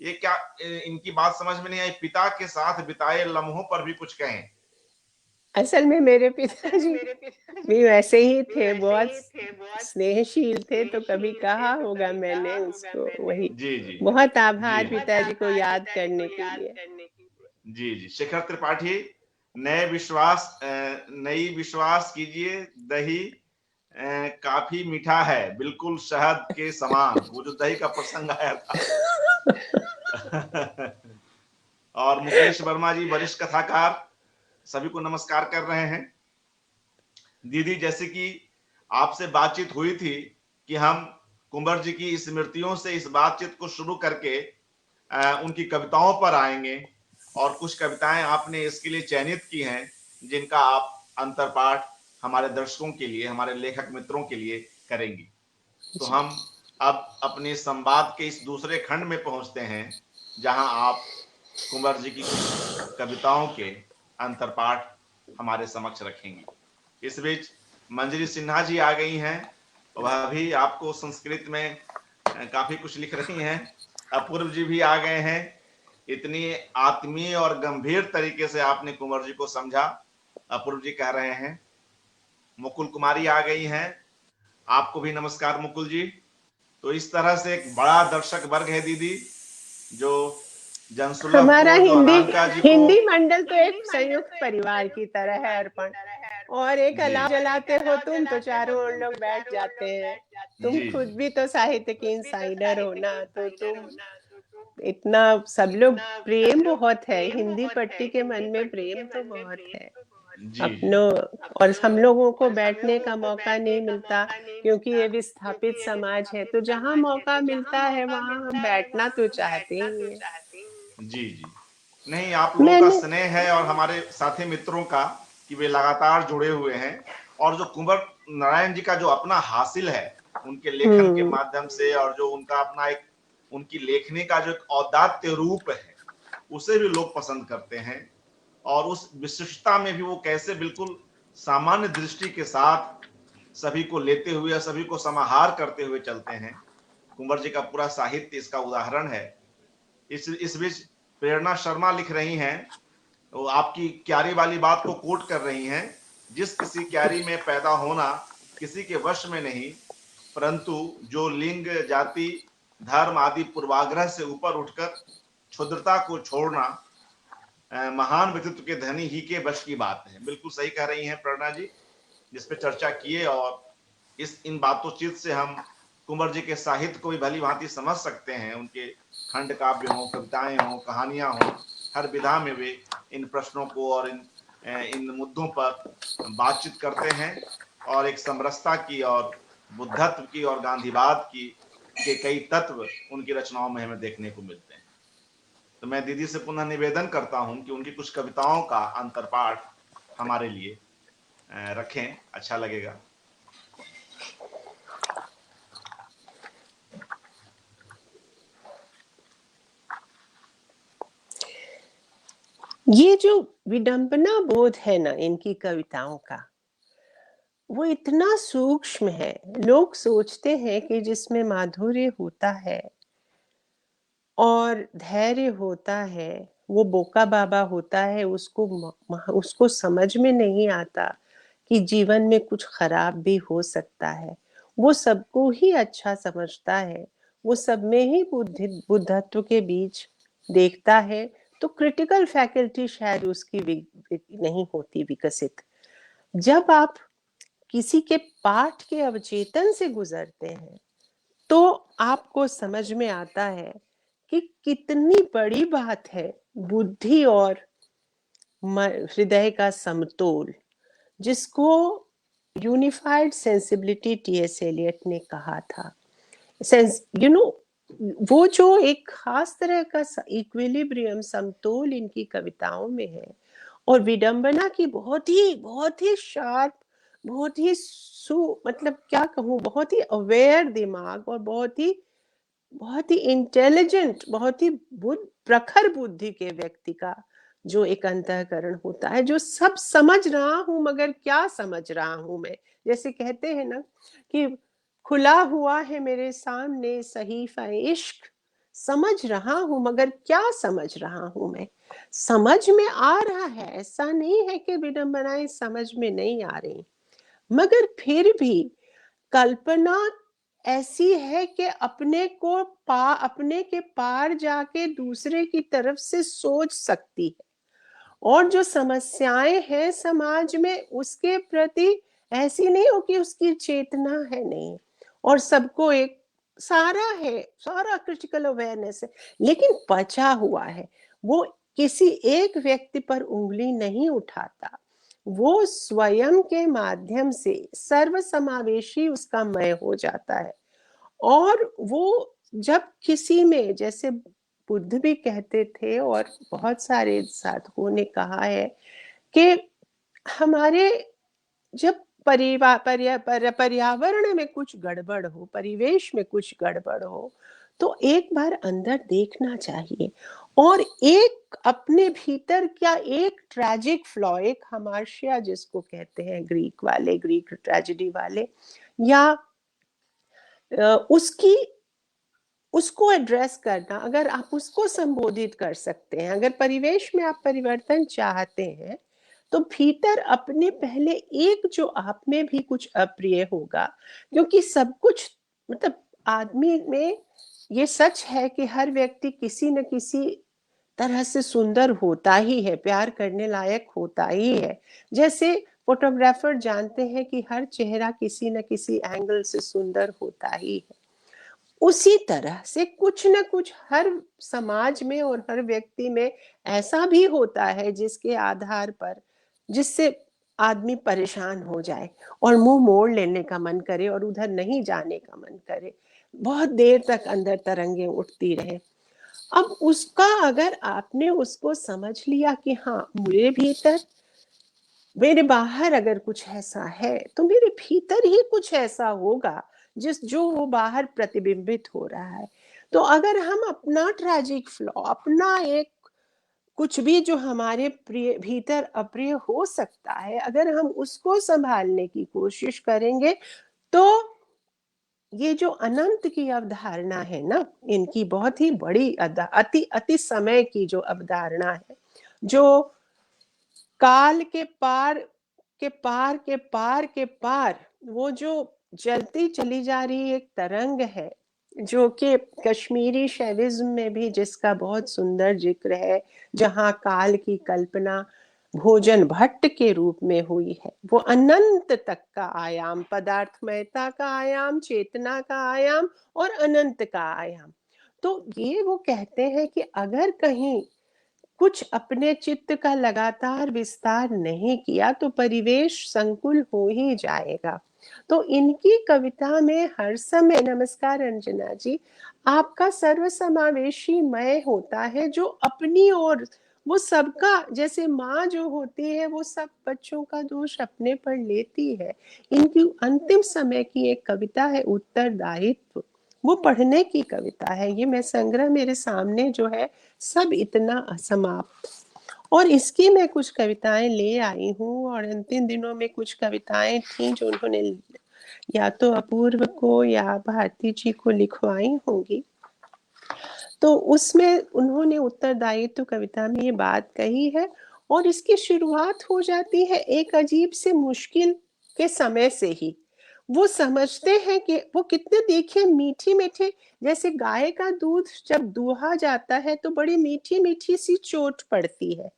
ये क्या, इनकी बात समझ में नहीं आई, पिता के साथ बिताए लम्हों पर भी कुछ कहें। असल में मेरे पिताजी भी वैसे ही थे, बहुत स्नेहशील थे, तो कभी कहा होगा मैंने उसको, वही। जी जी बहुत आभार जी पिताजी को याद करने के लिए। जी जी। शेखर त्रिपाठी, नई विश्वास कीजिए, दही काफी मीठा है, बिल्कुल शहद के समान। वो जो दही का प्रसंग आया था। और मुकेश वर्मा जी, वरिष्ठ कथाकार, सभी को नमस्कार कर रहे हैं। दीदी, जैसे कि आपसे बातचीत हुई थी कि हम कुंवर जी की स्मृतियों से इस बातचीत को शुरू करके उनकी कविताओं पर आएंगे, और कुछ कविताएं आपने इसके लिए चयनित की हैं जिनका आप अंतरपाठ हमारे दर्शकों के लिए, हमारे लेखक मित्रों के लिए करेंगी। तो हम अब अपने संवाद के इस दूसरे खंड में पहुंचते हैं, जहां आप कुंवर जी की कुछ कविताओं के अंतरपाठ हमारे समक्ष रखेंगी। इस बीच मंजरी सिन्हा जी आ गई हैं, वह भी आपको संस्कृत में काफी कुछ लिख रही हैं। अपूर्व जी भी आ गए हैं। इतनी आत्मीय और गंभीर तरीके से आपने कुंवर जी को समझा, अपूर्व जी कह रहे हैं। मुकुल कुमारी आ गई हैं, आपको भी नमस्कार मुकुल जी। तो इस तरह से एक बड़ा दर्शक वर्ग है दीदी, जो जनसुलभ हमारा को, जो हिंदी अनामिका जी को, हिंदी मंडल तो एक संयुक्त परिवार की तरह है अर्पण, और एक अलाव जलाते हो तुम तो चारों ओर लोग बैठ जाते हैं। तुम जी खुद जी भी तो साहित्य की इंसाइडर हो ना, तो तुम इतना, सब लोग, प्रेम बहुत है हिंदी पट्टी के मन में, प्रेम तो बहुत है जी जी अपनों। और हम लोगों को बैठने का मौका नहीं मिलता, क्योंकि ये विस्थापित समाज है, तो जहाँ मौका मिलता है वहां हम बैठना तो चाहते ही हैं। जी जी। नहीं, आप लोगों का मैंने स्नेह है और हमारे साथी मित्रों का, कि वे लगातार जुड़े हुए हैं। और जो कुंवर नारायण जी का जो अपना हासिल है उनके लेखन के माध्यम से, और जो उनका अपना एक, उनकी लेखनी का जो एक औदात्य रूप है, उसे भी लोग पसंद करते हैं। और उस विशिष्टता में भी वो कैसे बिल्कुल सामान्य दृष्टि के साथ सभी को लेते हुए, सभी को समाहार करते हुए चलते हैं। कुंवर जी का पूरा साहित्य इसका उदाहरण है। इस बीच प्रेरणा शर्मा लिख रही हैं, वो आपकी क्यारी वाली बात को कोट कर रही हैं। जिस किसी क्यारी में पैदा होना किसी के वश में नहीं, परंतु जो लिंग, जाति, धर्म आदि पूर्वाग्रह से ऊपर उठकर क्षुद्रता को छोड़ना महान व्यक्तित्व के धनी ही के वश की बात है। बिल्कुल सही कह रही हैं प्रेरणा जी, जिस पे चर्चा किए, और इन बातों से हम कुंवर जी के साहित्य को भी भली भांति समझ सकते हैं। उनके खंड काव्य हो, कविताएं हो, कहानियां हो, हर विधा में वे इन प्रश्नों को और इन मुद्दों पर बातचीत करते हैं, और एक समरसता की और बुद्धत्व की और गांधीवाद की के कई तत्व उनकी रचनाओं में हमें देखने को मिलते हैं। तो मैं दीदी से पुनः निवेदन करता हूं कि उनकी कुछ कविताओं का अंतरपाठ हमारे लिए रखें, अच्छा लगेगा। ये जो विडंबना बोध है ना इनकी कविताओं का, वो इतना सूक्ष्म है। लोग सोचते हैं कि जिसमें माधुर्य होता है और धैर्य होता है वो बोका बाबा होता है, उसको समझ में नहीं आता कि जीवन में कुछ खराब भी हो सकता है। वो सबको ही अच्छा समझता है, वो सब में ही बुद्धत्व के बीच देखता है, तो क्रिटिकल फैकल्टी शायद उसकी नहीं होती विकसित। जब आप किसी के पाठ के अवचेतन से गुजरते हैं तो आपको समझ में आता है कि कितनी बड़ी बात है बुद्धि और हृदय का समतोल, जिसको यूनिफाइड सेंसिबिलिटी टीएस एलियट ने कहा था। सेंस वो जो एक खास तरह का इक्विलिब्रियम, समतोल इनकी कविताओं में है, और विडंबना की बहुत ही शार्प, बहुत ही मतलब क्या कहूँ, बहुत ही अवेयर दिमाग और बहुत ही बहुत ही इंटेलिजेंट, बहुत ही प्रखर बुद्धि के व्यक्ति का जो एक अंतःकरण होता है, जो सब समझ रहा हूं मगर क्या समझ रहा हूं मैं। जैसे कहते हैं ना कि खुला हुआ है मेरे सामने सहीफा इश्क, समझ रहा हूं मगर क्या समझ रहा हूं मैं। समझ में आ रहा है, ऐसा नहीं है कि विडंबनाएं समझ में नहीं आ रही, मगर फिर भी कल्पना ऐसी है कि अपने के पार जाके दूसरे की तरफ से सोच सकती है, और जो समस्याएं हैं समाज में उसके प्रति ऐसी नहीं हो कि उसकी चेतना है नहीं, और सबको एक सारा है, सारा क्रिटिकल अवेयरनेस है, लेकिन बचा हुआ है। वो किसी एक व्यक्ति पर उंगली नहीं उठाता, वो स्वयं के माध्यम से सर्वसमावेशी उसका मय हो जाता है। और वो जब किसी में, जैसे बुद्ध भी कहते थे और बहुत सारे साधकों ने कहा है कि हमारे जब पर्यावरण में कुछ गड़बड़ हो, परिवेश में कुछ गड़बड़ हो, तो एक बार अंदर देखना चाहिए, और एक अपने भीतर क्या एक ट्रेजिक फ्लॉ, एक हमार्शिया जिसको कहते हैं ग्रीक वाले, ग्रीक ट्रेजेडी वाले, या उसकी उसको एड्रेस करना, अगर आप उसको संबोधित कर सकते हैं, अगर परिवेश में आप परिवर्तन चाहते हैं, तो भीतर अपने पहले एक जो आप में भी कुछ अप्रिय होगा, क्योंकि सब कुछ मतलब आदमी में ये सच है कि हर व्यक्ति किसी न किसी तरह से सुंदर होता ही है, प्यार करने लायक होता ही है। जैसे फोटोग्राफर जानते हैं कि हर चेहरा किसी न किसी एंगल से सुंदर होता ही है, उसी तरह से कुछ न कुछ हर समाज में और हर व्यक्ति में ऐसा भी होता है जिसके आधार पर, जिससे आदमी परेशान हो जाए और मुंह मोड़ लेने का मन करे और उधर नहीं जाने का मन करे, बहुत देर तक अंदर तरंगे उठती रहे। अब उसका अगर आपने उसको समझ लिया कि हाँ मेरे भीतर, मेरे बाहर अगर कुछ ऐसा है तो मेरे भीतर ही कुछ ऐसा होगा जो वो बाहर प्रतिबिंबित हो रहा है। तो अगर हम अपना ट्रेजिक फ्लॉ, अपना एक कुछ भी जो हमारे प्रिय भीतर अप्रिय हो सकता है, अगर हम उसको संभालने की कोशिश करेंगे, तो ये जो अनंत की अवधारणा है ना, इनकी बहुत ही बड़ी अति अति समय की जो अवधारणा है, जो काल के पार के पार के पार के पार, वो जो जलती चली जा रही एक तरंग है, जो कि कश्मीरी शैविज्म में भी जिसका बहुत सुंदर जिक्र है, जहाँ काल की कल्पना भोजन भट्ट के रूप में हुई है, वो अनंत तक का आयाम, पदार्थमयता का आयाम, चेतना का आयाम और अनंत का आयाम। तो ये वो कहते हैं कि अगर कहीं कुछ अपने चित्त का लगातार विस्तार नहीं किया तो परिवेश संकुल हो ही जाएगा। तो इनकी कविता में हर समय, नमस्कार अंजना जी, आपका सर्वसमावेशी मय होता है, जो अपनी ओर वो सबका, जैसे माँ जो होती है वो सब बच्चों का दोष अपने पर लेती है। इनकी अंतिम समय की एक कविता है उत्तरदायित्व, वो पढ़ने की कविता है। ये मैं संग्रह मेरे सामने जो है सब इतना असमाप्त, और इसकी मैं कुछ कविताएं ले आई हूँ, और अंतिम दिनों में कुछ कविताएं थी जो उन्होंने या तो अपूर्व को या भारती जी को लिखवाई होंगी। तो उसमें उन्होंने उत्तरदायित्व कविता में ये बात कही है, और इसकी शुरुआत हो जाती है एक अजीब से मुश्किल के समय से ही। वो समझते हैं कि वो कितने, देखिए मीठी मीठी, जैसे गाय का दूध जब दुहा जाता है तो बड़ी मीठी मीठी सी चोट पड़ती है।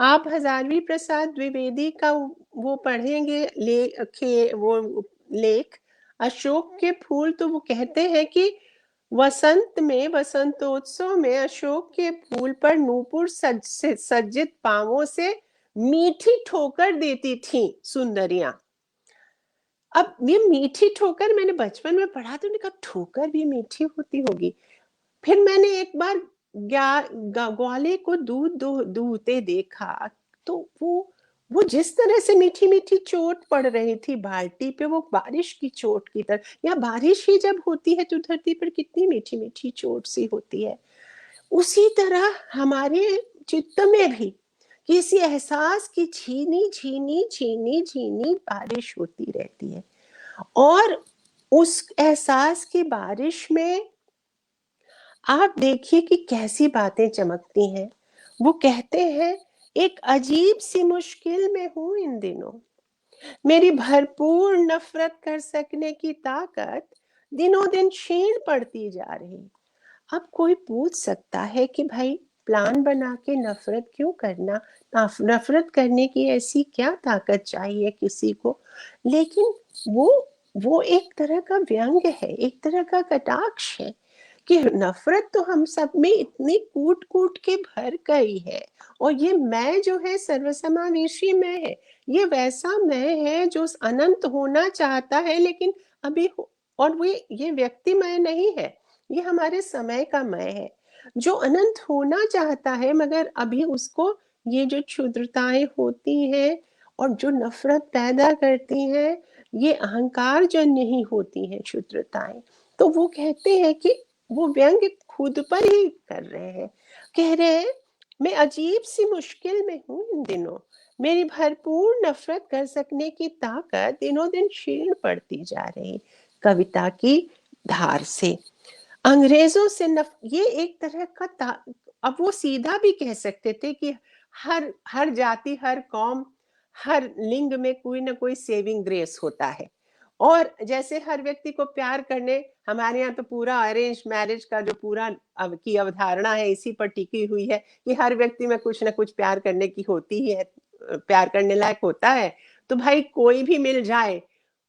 आप हजारवी प्रसाद द्विवेदी का वो पढ़ेंगे वो लेख अशोक के फूल, तो वो कहते हैं कि वसंत में, वसंतोत्सव में अशोक के फूल पर नूपुर सज्जित पांवों से मीठी ठोकर देती थी सुंदरियां। अब ये मीठी ठोकर मैंने बचपन में पढ़ा, तो मैंने कहा ठोकर भी मीठी होती होगी। फिर मैंने एक बार ग्वाले को दूध दूहते देखा, तो वो वो जिस तरह से मीठी मीठी चोट पड़ रही थी बाल्टी पे, वो बारिश की चोट की तरह, या बारिश ही जब होती है तो धरती पर कितनी मीठी मीठी चोट सी होती है, उसी तरह हमारे चित्त में भी किसी एहसास की झीनी झीनी झीनी झीनी बारिश होती रहती है। और उस एहसास की बारिश में आप देखिए कि कैसी बातें चमकती हैं। वो कहते हैं, एक अजीब सी मुश्किल में हूं इन दिनों, मेरी भरपूर नफरत कर सकने की ताकत दिनों दिन क्षीण पड़ती जा रही। अब कोई पूछ सकता है कि भाई, प्लान बना के नफरत क्यों करना, नफरत करने की ऐसी क्या ताकत चाहिए किसी को। लेकिन वो वो एक तरह का व्यंग है, एक तरह का कटाक्ष है कि नफरत तो हम सब में इतनी कूट कूट के भर गई है, और ये मैं जो है सर्वसमावेशी मैं है, ये वैसा मैं है जो अनंत होना चाहता है लेकिन अभी और वो ये व्यक्ति मैं नहीं है, ये हमारे समय का मैं है जो अनंत होना चाहता है, मगर अभी उसको ये जो क्षुद्रताएं होती हैं और जो नफरत पैदा करती हैं, ये अहंकार जन्य ही होती हैं क्षुद्रताएं। तो वो कहते हैं कि वो व्यंग खुद पर ही कर रहे हैं, कह रहे हैं, मैं अजीब सी मुश्किल में हूं इन दिनों, मेरी भरपूर नफरत कर सकने की ताकत दिनों दिन क्षीण पड़ती जा रही। कविता की धार से अंग्रेजों से ये एक तरह का अब वो सीधा भी कह सकते थे कि हर हर जाति, हर कौम, हर लिंग में कोई ना कोई सेविंग ग्रेस होता है। और जैसे हर व्यक्ति को प्यार करने, हमारे यहाँ तो पूरा अरेंज मैरिज का जो पूरा की अवधारणा है इसी पर टिकी हुई है कि हर व्यक्ति में कुछ ना कुछ प्यार करने की होती ही है, प्यार करने लायक होता है। तो भाई कोई भी मिल जाए,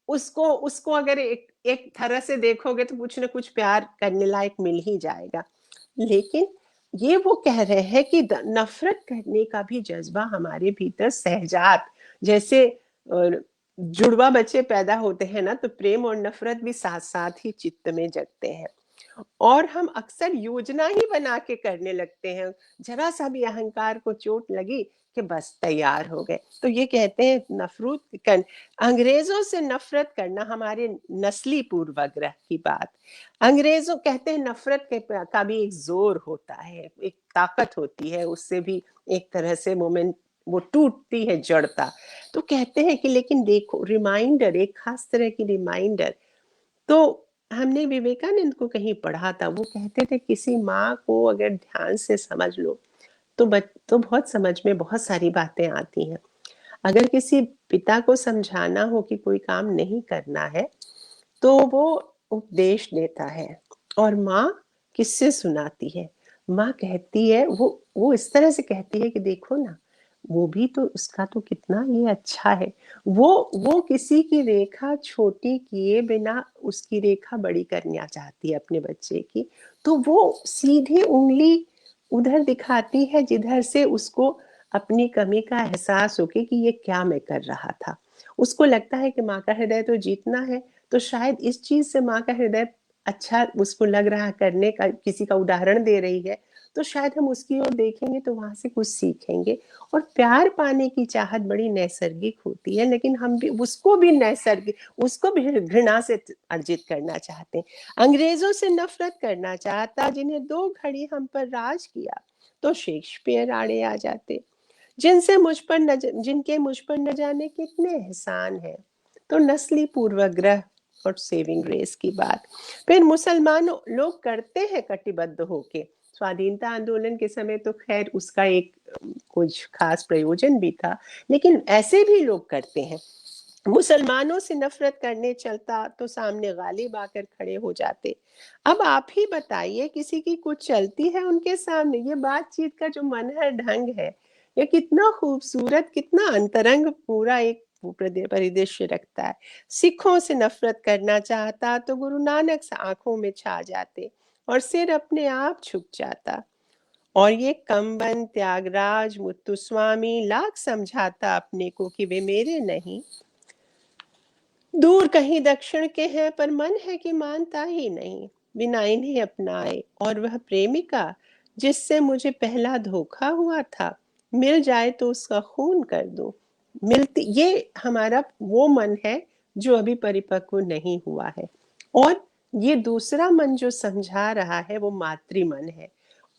उसको उसको अगर एक तरह से देखोगे तो कुछ ना कुछ प्यार करने लायक मिल ही जाएगा। लेकिन ये वो कह रहे हैं कि नफरत करने का भी जज्बा हमारे भीतर सहजात, जैसे जुड़वा बच्चे पैदा होते हैं ना, तो प्रेम और नफरत भी साथ साथ ही चित्त में जगते हैं, और हम अक्सर योजना ही बना के करने लगते हैं। जरा सा भी अहंकार को चोट लगी कि बस तैयार हो गए। तो ये कहते हैं नफरत कर, अंग्रेजों से नफरत करना हमारे नस्ली पूर्वाग्रह की बात। अंग्रेजों कहते हैं नफरत का भी एक जोर होता है, एक ताकत होती है, उससे भी एक तरह से मोमेंट वो टूटती है जड़ता। तो कहते हैं कि लेकिन देखो, रिमाइंडर, एक खास तरह की रिमाइंडर। तो हमने विवेकानंद को कहीं पढ़ा था, वो कहते थे किसी माँ को अगर ध्यान से समझ लो तो बहुत समझ में बहुत सारी बातें आती हैं। अगर किसी पिता को समझाना हो कि कोई काम नहीं करना है तो वो उपदेश देता है, और माँ किससे सुनाती है। माँ कहती है, वो इस तरह से कहती है कि देखो ना, वो भी तो, उसका तो कितना ये अच्छा है, वो किसी की रेखा छोटी किए बिना उसकी रेखा बड़ी करना चाहती है अपने बच्चे की। तो वो सीधी उंगली उधर दिखाती है जिधर से उसको अपनी कमी का एहसास हो कि ये क्या मैं कर रहा था। उसको लगता है कि माँ का हृदय तो जीतना है, तो शायद इस चीज से माँ का हृदय अच्छा उसको लग रहा है करने का, किसी का उदाहरण दे रही है, तो शायद हम उसकी ओर देखेंगे तो वहां से कुछ सीखेंगे। और प्यार पाने की चाहत बड़ी नैसर्गिक होती है, लेकिन हम भी उसको भी नैसर्गिक, उसको भी घृणा से अर्जित करना चाहते हैं। अंग्रेजों से नफरत करना चाहता जिन्हें 2 घड़ी हम पर राज किया, तो शेक्सपियर आड़े आ जाते, जिनके मुझ पर न जाने कितने एहसान हैं। तो नस्ली पूर्वाग्रह और सेविंग ग्रेस की बात फिर मुसलमान लोग करते हैं कटिबद्ध होके। स्वाधीनता आंदोलन के समय तो खैर उसका एक कुछ खास प्रयोजन भी था, लेकिन ऐसे भी लोग करते हैं। मुसलमानों से नफरत करने चलता तो सामने गालिब आकर खड़े हो जाते। अब आप ही बताइए, किसी की कुछ चलती है उनके सामने? ये बातचीत का जो मनहर ढंग है, ये कितना खूबसूरत, कितना अंतरंग पूरा एक परिदृश्य रखता है। सिखों से नफरत करना चाहता तो गुरु नानक से आंखों में छा जाते और सिर अपने आप झुक जाता। और ये कम्बन, त्यागराज, मुत्तुस्वामी लाख समझाता अपने को कि वे मेरे नहीं, दूर कहीं दक्षिण के हैं, पर मन है कि मानता ही नहीं, बिना इन्हें अपनाए। और वह प्रेमिका जिससे मुझे पहला धोखा हुआ था, मिल जाए तो उसका खून कर दूं, मिलती, ये हमारा वो मन है जो अभी परिपक्व नहीं हुआ है। और ये दूसरा मन जो समझा रहा है वो मातृ मन है,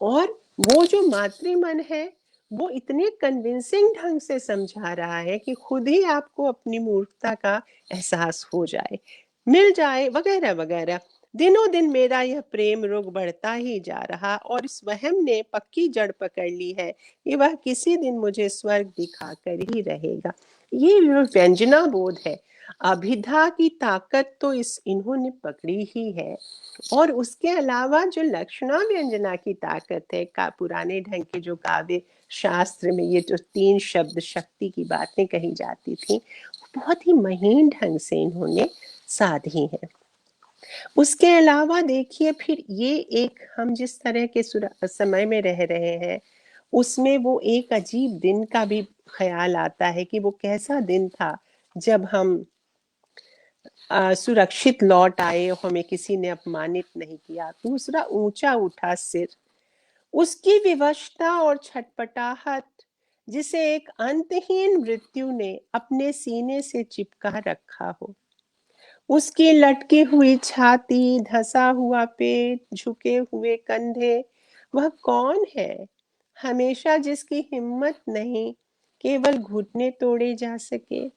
और वो जो मातृ मन है वो इतने कन्विंसिंग ढंग से समझा रहा है कि खुद ही आपको अपनी मूर्खता का एहसास हो जाए, मिल जाए, वगैरह वगैरह। दिनों दिन मेरा यह प्रेम रोग बढ़ता ही जा रहा, और इस वहम ने पक्की जड़ पकड़ ली है कि वह किसी दिन मुझे स्वर्ग दिखाकर ही रहेगा। ये जो व्यंजना बोध है, अभिधा की ताकत तो इन्होंने पकड़ी ही है। और उसके अलावा जो लक्षणा व्यंजना की ताकत है, का पुराने ढंग के जो काव्य शास्त्र में ये जो 3 शब्द शक्ति की बातें कही जाती थी, बहुत ही महीन ढंग से इन्होंने साधी है। उसके अलावा देखिए, फिर ये एक, हम जिस तरह के समय में रह रहे हैं उसमें वो एक अजीब दिन का भी ख्याल आता है कि वो कैसा दिन था जब हम सुरक्षित लौट आए, हमें किसी ने अपमानित नहीं किया। दूसरा, ऊंचा उठा सिर, उसकी विवशता और छटपटाहट जिसे एक अंतहीन मृत्यु ने अपने सीने से चिपका रखा हो, उसकी लटकी हुई छाती, धसा हुआ पेट, झुके हुए कंधे। वह कौन है हमेशा जिसकी हिम्मत नहीं केवल घुटने तोड़े जा सके।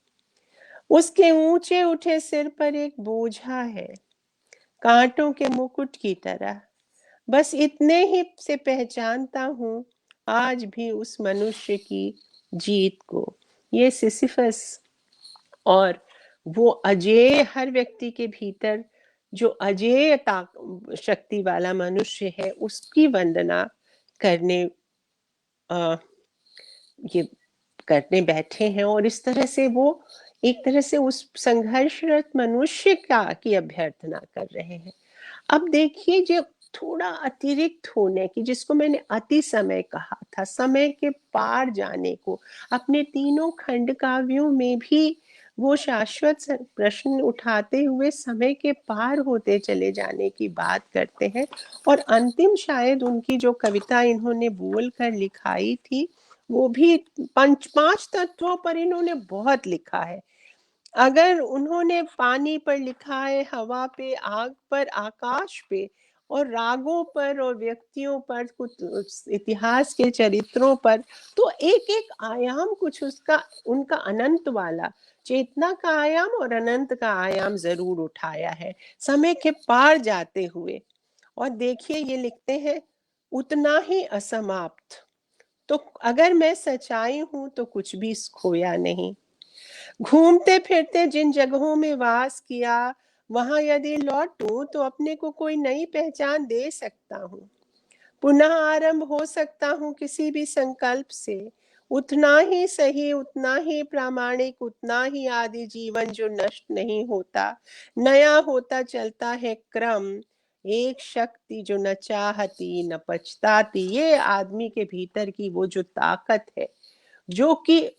उसके ऊंचे उठे सिर पर एक बोझा है, कांटों के मुकुट की तरह। बस इतने ही से पहचानता हूँ आज भी उस मनुष्य की जीत को। ये सिसिफस, और वो अजेय, हर व्यक्ति के भीतर जो अजेय शक्ति वाला मनुष्य है उसकी वंदना करने ये करने बैठे हैं। और इस तरह से वो एक तरह से उस संघर्षरत मनुष्य का की अभ्यर्थना कर रहे हैं। अब देखिए, जो थोड़ा अतिरिक्त होने की, जिसको मैंने अति समय कहा था, समय के पार जाने को, अपने तीनों खंड काव्यों में भी वो शाश्वत प्रश्न उठाते हुए समय के पार होते चले जाने की बात करते हैं। और अंतिम शायद उनकी जो कविता इन्होंने बोल कर लिखाई थी, वो भी पांच तत्वों पर इन्होंने बहुत लिखा है। अगर उन्होंने पानी पर लिखा है, हवा पे, आग पर, आकाश पे, और रागों पर और व्यक्तियों पर, कुछ इतिहास के चरित्रों पर, तो एक एक आयाम कुछ उसका, उनका अनंत वाला चेतना का आयाम और अनंत का आयाम जरूर उठाया है समय के पार जाते हुए। और देखिए, ये लिखते हैं, उतना ही असमाप्त, तो अगर मैं सच्चाई हूं तो कुछ भी खोया नहीं। घूमते फिरते जिन जगहों में वास किया, वहां यदि लौटूं तो अपने को कोई नई पहचान दे सकता हूँ। पुनः आरंभ हो सकता हूँ किसी भी संकल्प से, उतना ही सही, उतना ही प्रामाणिक, उतना ही आदि जीवन जो नष्ट नहीं होता, नया होता चलता है क्रम। एक शक्ति जो न चाहती न पछताती, ये आदमी के भीतर की वो जो ताकत है, जो कि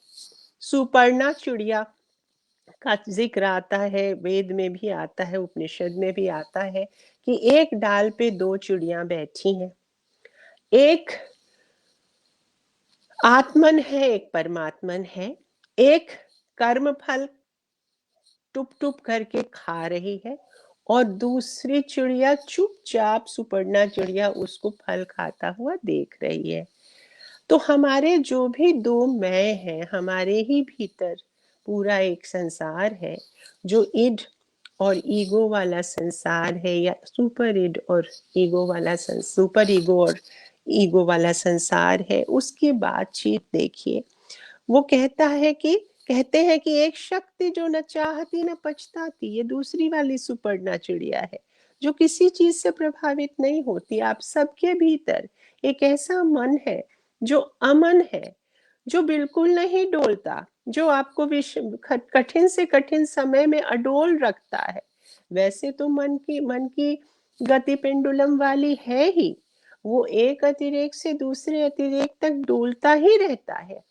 सुपर्णा चिड़िया का जिक्र आता है, वेद में भी आता है, उपनिषद में भी आता है कि एक डाल पे 2 चिड़िया बैठी हैं, एक आत्मन है, एक परमात्मन है। एक कर्म फल टुप टुप करके खा रही है, और दूसरी चिड़िया चुपचाप, सुपर्णा चिड़िया, उसको फल खाता हुआ देख रही है। तो हमारे जो भी 2 मैं हैं, हमारे ही भीतर पूरा एक संसार है जो इड और ईगो वाला संसार है, या सुपर इड और ईगो वाला सुपर ईगो और ईगो वाला संसार है। उसकी बातचीत देखिए, वो कहते हैं कि एक शक्ति जो न चाहती न पछताती, ये दूसरी वाली सुपर्णा चिड़िया है जो किसी चीज से प्रभावित नहीं होती। आप सबके भीतर एक ऐसा मन है जो अमन है, जो बिल्कुल नहीं डोलता, जो आपको कठिन से कठिन समय में अडोल रखता है। वैसे तो मन की गति पेंडुलम वाली है ही, वो एक अतिरेक से दूसरे अतिरेक तक डोलता ही रहता है।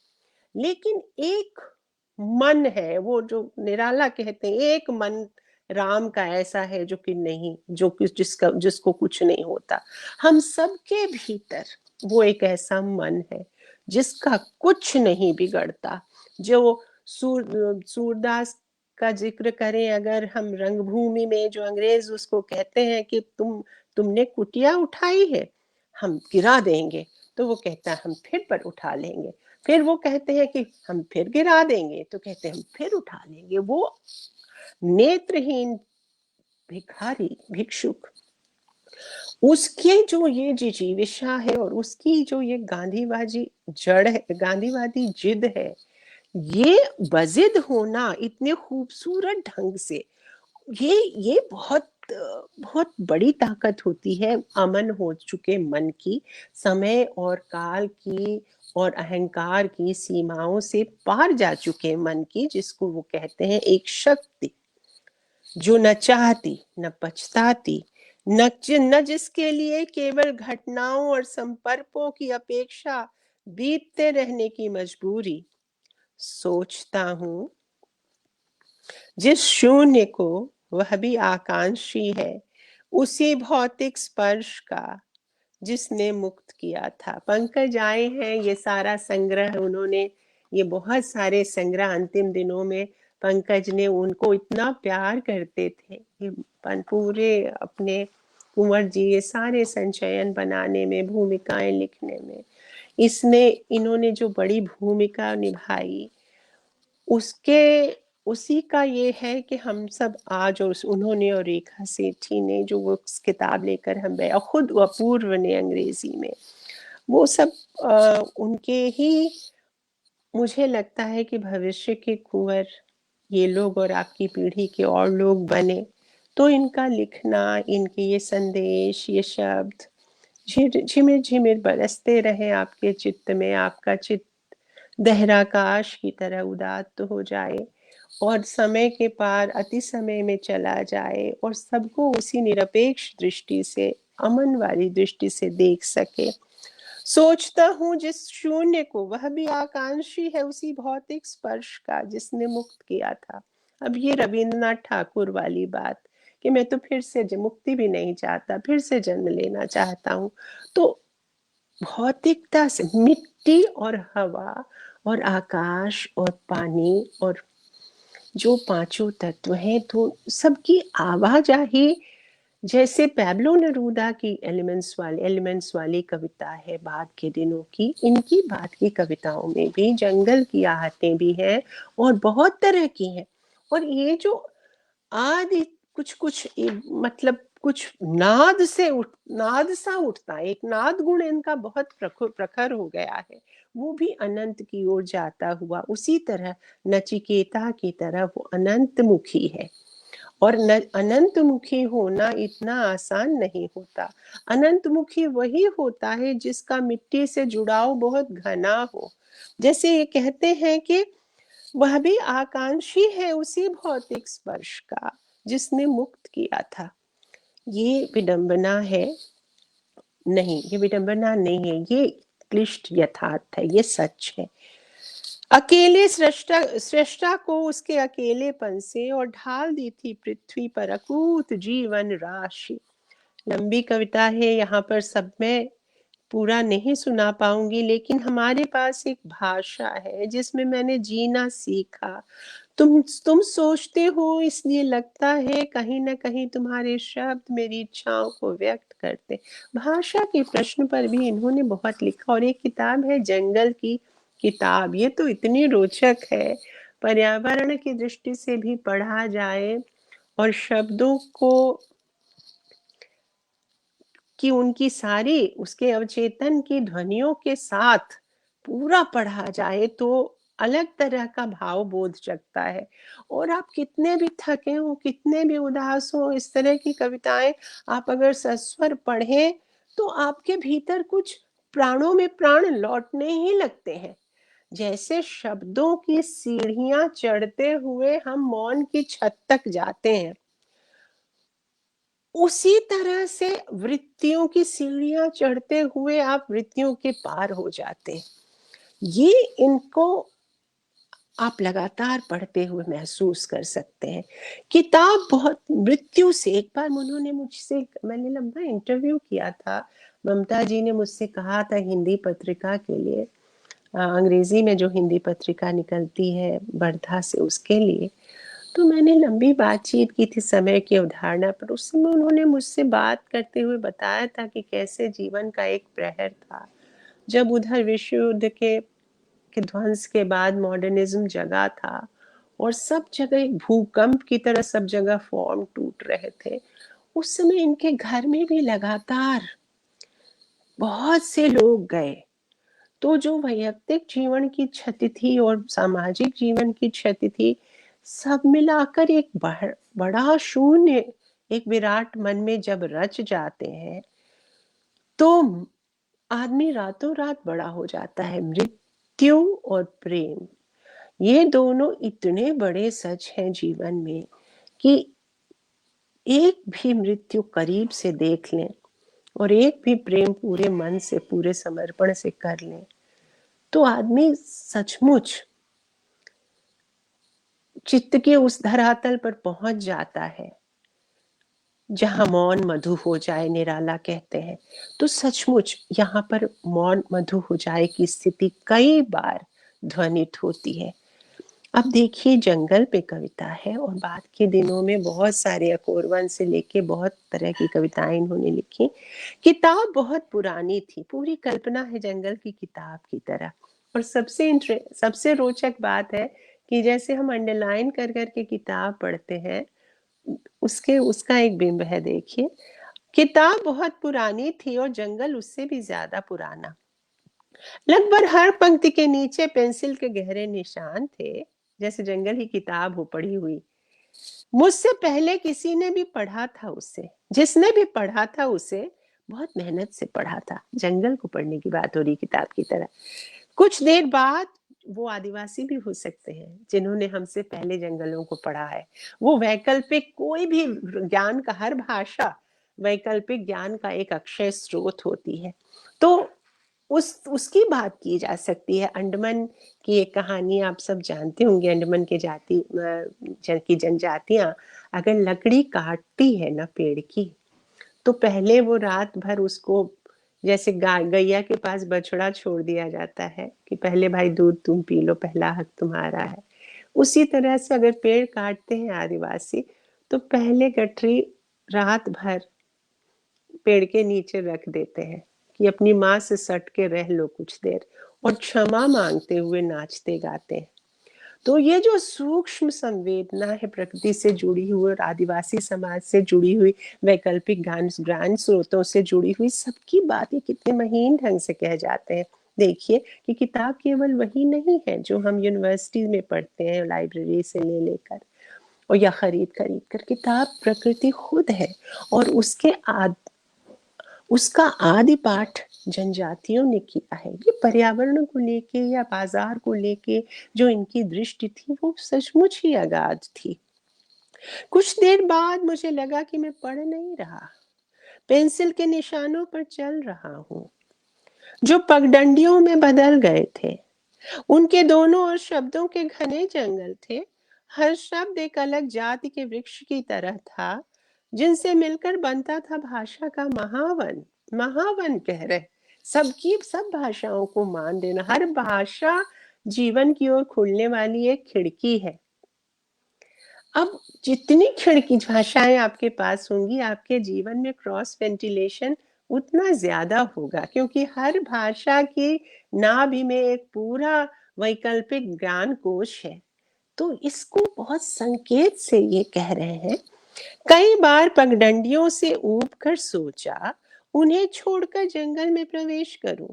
लेकिन एक मन है, वो जो निराला कहते हैं, एक मन राम का ऐसा है जो कि नहीं, जो कि जिसको कुछ नहीं होता। हम सबके भीतर वो एक ऐसा मन है जिसका कुछ नहीं बिगड़ता, जो सूरदास का जिक्र करें अगर हम, रंगभूमि में जो अंग्रेज उसको कहते हैं कि तुमने कुटिया उठाई है, हम गिरा देंगे, तो वो कहता है हम फिर पर उठा लेंगे। फिर वो कहते हैं कि हम फिर गिरा देंगे, तो कहते हैं हम फिर उठा लेंगे। वो नेत्रहीन भिखारी भिक्षुक, उसके जो ये जिजीविषा है और उसकी जो ये गांधीवादी जड़ है, गांधीवादी जिद है, ये बजिद होना इतने खूबसूरत ढंग से, ये बहुत बहुत बड़ी ताकत होती है अमन हो चुके मन की, समय और काल की और अहंकार की सीमाओं से पार जा चुके मन की, जिसको वो कहते हैं एक शक्ति जो न चाहती न पछताती, न जिसके लिए केवल घटनाओं और संपर्कों की अपेक्षा बीतते रहने की मजबूरी। सोचता हूँ जिस शून्य को वह भी आकांक्षी है, उसी भौतिक स्पर्श का जिसने मुक्त किया था। पंकज आए हैं, ये सारा संग्रह उन्होंने, ये बहुत सारे संग्रह अंतिम दिनों में पंकज ने, उनको इतना प्यार करते थे ये पूरे अपने कुंवर जी ये सारे संचयन बनाने में, भूमिकाएं लिखने में, इन्होंने जो बड़ी भूमिका निभाई, उसी का ये है कि हम सब आज, और उन्होंने और रेखा सेठी ने जो वो किताब लेकर हम गए, और खुद अपूर्व ने अंग्रेजी में, वो सब उनके ही, मुझे लगता है कि भविष्य के कुंवर ये लोग और आपकी पीढ़ी के और लोग बने तो इनका लिखना, इनके ये संदेश, ये शब्द झिमिर झिमिर बरसते रहे आपके चित्त में, आपका चित्त दहराकाश की तरह उदात्त हो जाए और समय के पार अति समय में चला जाए और सबको उसी निरपेक्ष दृष्टि से, अमन वाली दृष्टि से देख सके। सोचता हूँ जिस शून्य को वह भी आकांक्षी है, उसी भौतिक स्पर्श का जिसने मुक्त किया था। अब ये रविंद्रनाथ ठाकुर वाली बात कि मैं तो फिर से मुक्ति भी नहीं चाहता, फिर से जन्म लेना चाहता हूँ। तो भौतिकता से, मिट्टी और हवा और आकाश और पानी और जो पांचों तत्व हैं, तो सबकी आवाजाही, जैसे पैब्लो नेरूदा की एलिमेंट्स वाली कविता है बाद के दिनों की, इनकी बाद की कविताओं में भी जंगल की आहटें भी हैं और बहुत तरह की हैं। और ये जो आदि कुछ मतलब कुछ नाद सा उठता है, एक नाद गुण इनका बहुत प्रखर हो गया है, वो भी अनंत की ओर जाता हुआ, उसी तरह नचिकेता की तरह वो अनंत मुखी है। और अनंत मुखी होना इतना आसान नहीं होता। अनंत मुखी वही होता है जिसका मिट्टी से जुड़ाव बहुत घना हो। जैसे ये कहते हैं कि वह भी आकांक्षी है उसी भौतिक स्पर्श का जिसने मुक्त किया था। ये विडंबना है नहीं, ये विडंबना नहीं है, ये क्लिष्ट यथार्थ है, ये सच है। अकेले सृष्टा को उसके अकेलेपन से और ढाल दी थी पृथ्वी पर अकूत जीवन राशि। लंबी कविता है, यहाँ पर सब मैं पूरा नहीं सुना पाऊंगी, लेकिन हमारे पास एक भाषा है जिसमें मैंने जीना सीखा। तुम सोचते हो इसलिए लगता है कहीं ना कहीं तुम्हारे शब्द मेरी इच्छाओं को व्यक्त करते। भाषा के प्रश्न पर भी इन्होंने बहुत लिखा। और एक किताब है जंगल की किताब, ये तो इतनी रोचक है, पर्यावरण की दृष्टि से भी पढ़ा जाए और शब्दों को कि उनकी सारी उसके अवचेतन की ध्वनियों के साथ पूरा पढ़ा जाए तो अलग तरह का भाव बोध जगता है। और आप कितने भी थके हो, कितने भी उदास हो, इस तरह की कविताएं आप अगर सस्वर पढ़ें तो आपके भीतर कुछ प्राणों में प्राण लौटने ही लगते हैं। जैसे शब्दों की सीढ़ियां चढ़ते हुए हम मौन की छत तक जाते हैं, उसी तरह से वृत्तियों की सीढ़ियां चढ़ते हुए आप वृत्तियों के पार हो जाते हैं। ये इनको आप लगातार पढ़ते हुए महसूस कर सकते हैं। किताब बहुत मृत्यु से, एक बार उन्होंने मुझसे, मैंने लंबा इंटरव्यू किया था, ममता जी ने मुझसे कहा था हिंदी पत्रिका के लिए, अंग्रेजी में जो हिंदी पत्रिका निकलती है वर्धा से, उसके लिए। तो मैंने लंबी बातचीत की थी समय की अवधारणा पर। उस समय उन्होंने मुझसे बात करते हुए बताया था कि कैसे जीवन का एक प्रहर था जब उधर विश्व युद्ध के ध्वंस के बाद मॉडर्निज्म जगा था और सब जगह एक भूकंप की तरह सब जगह फॉर्म टूट रहे थे। उस समय इनके घर में भी लगातार बहुत से लोग गए। तो जो वैयक्तिक जीवन की क्षति थी और सामाजिक जीवन की क्षति थी, सब मिलाकर एक बड़ा शून्य एक विराट मन में जब रच जाते हैं तो आदमी रातों रात बड़ा हो जाता है। मृत्यु और प्रेम, ये दोनों इतने बड़े सच हैं जीवन में कि एक भी मृत्यु करीब से देख लें और एक भी प्रेम पूरे मन से पूरे समर्पण से कर लें तो आदमी सचमुच चित्त के उस धरातल पर पहुंच जाता है जहां मौन मधु हो जाए, निराला कहते हैं। तो सचमुच यहाँ पर मौन मधु हो जाए की स्थिति कई बार ध्वनित होती है। अब देखिए, जंगल पे कविता है और बाद के दिनों में बहुत सारे अकोरवन से लेके बहुत तरह की कविताएं इन्होंने लिखी। किताब बहुत पुरानी थी, पूरी कल्पना है जंगल की किताब की तरह। और सबसे रोचक बात है कि जैसे हम अंडरलाइन कर करके किताब पढ़ते हैं, उसके उसका एक बिंब है। देखिए, किताब बहुत पुरानी थी और जंगल उससे भी ज्यादा पुराना। लगभग हर पंक्ति के नीचे पेंसिल के गहरे निशान थे, जैसे जंगल ही किताब हो पढ़ी हुई। मुझसे पहले किसी ने भी पढ़ा था उसे, जिसने भी पढ़ा था उसे बहुत मेहनत से पढ़ा था। जंगल को पढ़ने की बात हो रही किताब की तरह। कुछ देर बाद वो आदिवासी भी हो सकते हैं जिन्होंने हमसे पहले जंगलों को पढ़ा है। वो वैकल्पिक कोई भी ज्ञान का, हर भाषा वैकल्पिक ज्ञान का एक अक्षय स्रोत होती है। तो उसकी बात की जा सकती है। अंडमान की एक कहानी आप सब जानते होंगे। अंडमान के की जनजातियां अगर लकड़ी काटती है ना पेड़ की, तो पहले वो रात भर उसको, जैसे गैया के पास बछड़ा छोड़ दिया जाता है कि पहले भाई दूध तुम पी लो, पहला हक तुम्हारा है। उसी तरह से अगर पेड़ काटते हैं आदिवासी, तो पहले गठरी रात भर पेड़ के नीचे रख देते हैं कि अपनी माँ से सट के रह लो कुछ देर, और क्षमा मांगते हुए नाचते गाते हैं। तो ये जो सूक्ष्म संवेदना है प्रकृति से जुड़ी हुई और आदिवासी समाज से जुड़ी हुई, वैकल्पिक ज्ञान स्रोतों से जुड़ी हुई, सबकी बातें कितने महीन ढंग से कह जाते हैं। देखिए कि किताब केवल वही नहीं है जो हम यूनिवर्सिटी में पढ़ते हैं लाइब्रेरी से ले लेकर और या खरीद खरीद कर। किताब प्रकृति खुद है और उसका आदि पाठ जनजातियों ने किया है। ये पर्यावरण को लेके या बाजार को लेके जो इनकी दृष्टि थी वो सचमुच ही अगाध थी। कुछ देर बाद मुझे लगा कि मैं पढ़ नहीं रहा, पेंसिल के निशानों पर चल रहा हूँ जो पगडंडियों में बदल गए थे। उनके दोनों ओर शब्दों के घने जंगल थे। हर शब्द एक अलग जाति के वृक्ष की तरह था जिनसे मिलकर बनता था भाषा का महावन। महावन कह रहे, सबकी सब भाषाओं को मान देना। हर भाषा जीवन की ओर खुलने वाली एक खिड़की है। अब जितनी खिड़की भाषाएं आपके पास होंगी, आपके जीवन में क्रॉस वेंटिलेशन उतना ज्यादा होगा, क्योंकि हर भाषा की नाभि में एक पूरा वैकल्पिक ज्ञान कोश है। तो इसको बहुत संकेत से ये कह रहे हैं। कई बार पगडंडियों से ऊब कर सोचा उन्हें छोड़कर जंगल में प्रवेश करूं।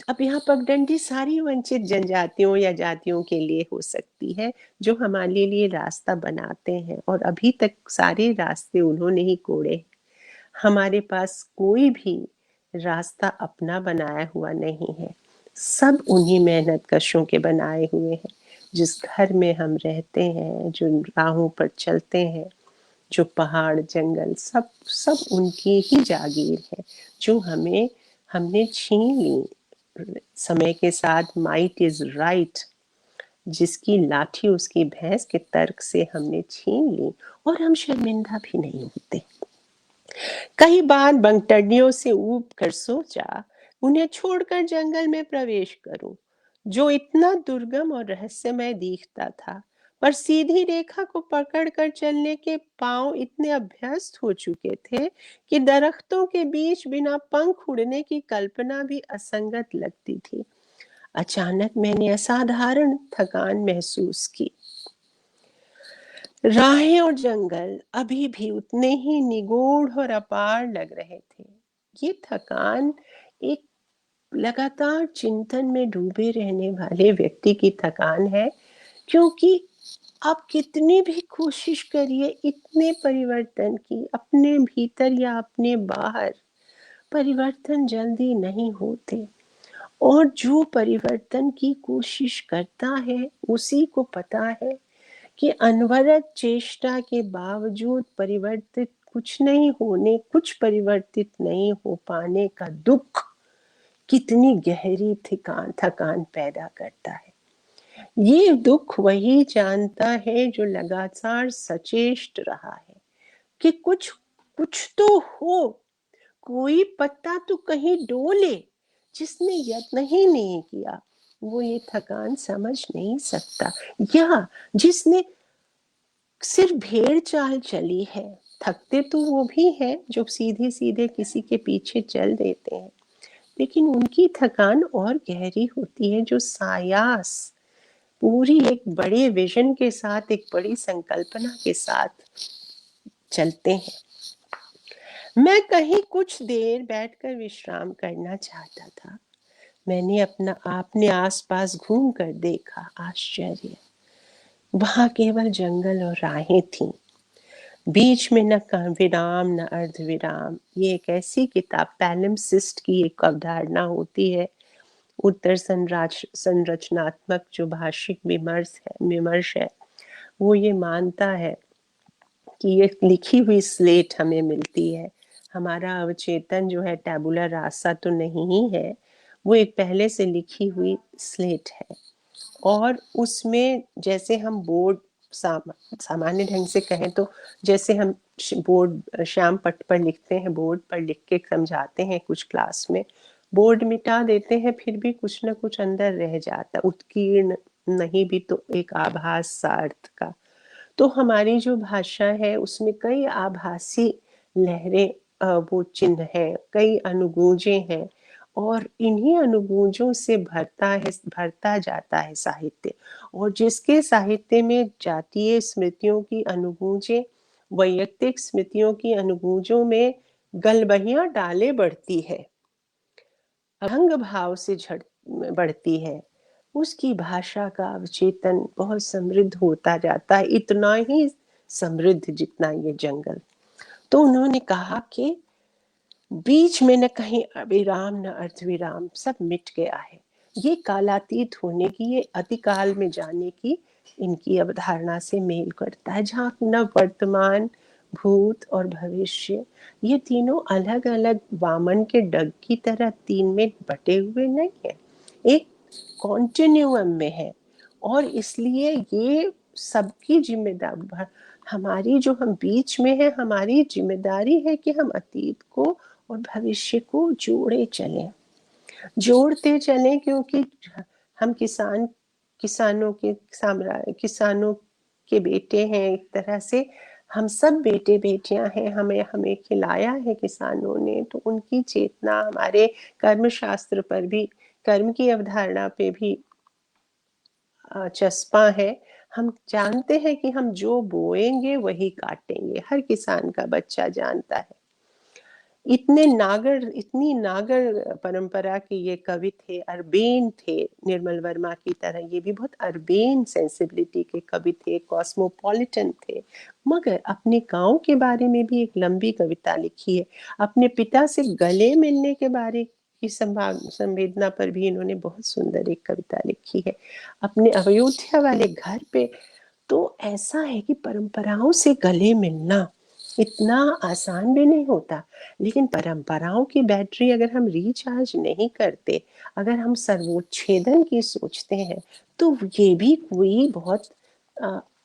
अब यहाँ पगडंडी सारी वंचित जनजातियों या जातियों के लिए हो सकती है जो हमारे लिए रास्ता बनाते हैं, और अभी तक सारे रास्ते उन्होंने ही कोड़े। हमारे पास कोई भी रास्ता अपना बनाया हुआ नहीं है, सब उन्हीं मेहनत कशों के बनाए हुए हैं। जिस घर में हम रहते हैं, जो राहों पर चलते हैं, जो पहाड़ जंगल, सब सब उनकी ही जागीर है जो हमने छीन ली। समय के साथ माइट इज राइट, जिसकी लाठी उसकी भैंस के तर्क से हमने छीन ली, और हम शर्मिंदा भी नहीं होते। कई बार बंगटड़ियों से ऊब कर सोचा उन्हें छोड़कर जंगल में प्रवेश करूं, जो इतना दुर्गम और रहस्यमय दिखता था। पर सीधी रेखा को पकड़कर चलने के पांव इतने अभ्यस्त हो चुके थे कि दरख्तों के बीच बिना पंख उड़ने की कल्पना भी असंगत लगती थी। अचानक मैंने असाधारण थकान महसूस की। राहें और जंगल अभी भी उतने ही निगूढ़ और अपार लग रहे थे। ये थकान एक लगातार चिंतन में डूबे रहने वाले व्यक्ति की थकान है, क्योंकि आप कितनी भी कोशिश करिए इतने परिवर्तन की, अपने भीतर या अपने बाहर परिवर्तन जल्दी नहीं होते। और जो परिवर्तन की कोशिश करता है उसी को पता है कि अनवरत चेष्टा के बावजूद कुछ परिवर्तित नहीं हो पाने का दुख कितनी गहरी थकान पैदा करता है। ये दुख वही जानता है जो लगातार सचेष्ट रहा है कि कुछ कुछ तो हो, कोई पत्ता तो कहीं डोले। जिसने यत्न ही नहीं किया वो ये थकान समझ नहीं सकता, या जिसने सिर्फ भेड़ चाल चली है। थकते तो वो भी है जो सीधे सीधे किसी के पीछे चल देते हैं, लेकिन उनकी थकान और गहरी होती है, जो सायास पूरी एक बड़े विजन के साथ, एक बड़ी संकल्पना के साथ चलते हैं। मैं कहीं कुछ देर बैठकर विश्राम करना चाहता था। मैंने अपने आसपास घूम कर देखा। आश्चर्य! वहां केवल जंगल और राहें थीं। बीच में न विराम न अर्धविराम। ये एक ऐसी किताब, पैलिम्पसिस्ट की एक अवधारणा होती है, उत्तर संरचनात्मक जो भाषिक विमर्श है, वो ये मानता है कि ये लिखी हुई स्लेट हमें मिलती है। हमारा अवचेतन जो है टैबुला रासा तो नहीं ही है, वो एक पहले से लिखी हुई स्लेट है। और उसमें जैसे हम बोर्ड सामान्य ढंग से कहें तो जैसे हम बोर्ड श्याम पट्ट पर लिखते हैं, बोर्ड पर लिख के समझाते हैं कुछ क्लास में, बोर्ड मिटा देते हैं फिर भी कुछ ना कुछ अंदर रह जाता, उत्कीर्ण नहीं भी तो एक आभास सा अर्थ का। तो हमारी जो भाषा है उसमें कई आभासी लहरें, वो चिन्ह हैं, कई अनुगूंजें हैं, और इन्हीं अनुगूंजों से भरता जाता है साहित्य। और जिसके साहित्य में जातीय स्मृतियों की अनुगूंजें वैयक्तिक स्मृतियों की अनुगूंजों में गलबहियां डाले बढ़ती है, अभंग भाव से बढ़ती है, उसकी भाषा का अवचेतन बहुत समृद्ध होता जाता है, इतना ही समृद्ध जितना ये जंगल। तो उन्होंने कहा कि बीच में न कहीं विराम न अर्धविराम, सब मिट गया है। ये कालातीत होने की, ये अतिकाल में जाने की इनकी अवधारणा से मेल करता है, जहाँ न वर्तमान, भूत और भविष्य ये तीनों अलग अलग वामन के डग की तरह तीन में बटे हुए नहीं है, एक कॉन्टिन्यूअम में है। और इसलिए ये सबकी जिम्मेदारी हमारी, जो हम बीच में है, हमारी जिम्मेदारी है कि हम अतीत को और भविष्य को जोड़ते चलें, क्योंकि हम किसानों के बेटे हैं। एक तरह से हम सब बेटे बेटियां हैं, हमें खिलाया है किसानों ने, तो उनकी चेतना हमारे कर्म शास्त्र पर भी, कर्म की अवधारणा पे भी चस्पा है। हम जानते हैं कि हम जो बोएंगे वही काटेंगे, हर किसान का बच्चा जानता है। इतनी नागर परंपरा के ये कवि थे, अर्बेन थे, निर्मल वर्मा की तरह ये भी बहुत अर्बेन सेंसिबिलिटी के कवि थे, कॉस्मोपॉलिटन थे, मगर अपने गांव के बारे में भी एक लंबी कविता लिखी है। अपने पिता से गले मिलने के बारे की संवेदना पर भी इन्होंने बहुत सुंदर एक कविता लिखी है। अपने अयोध्या वाले घर पे, तो ऐसा है कि परंपराओं से गले मिलना इतना आसान भी नहीं होता, लेकिन परंपराओं की बैटरी अगर हम रिचार्ज नहीं करते, अगर हम सर्वोच्छेदन की सोचते हैं, तो ये भी कोई बहुत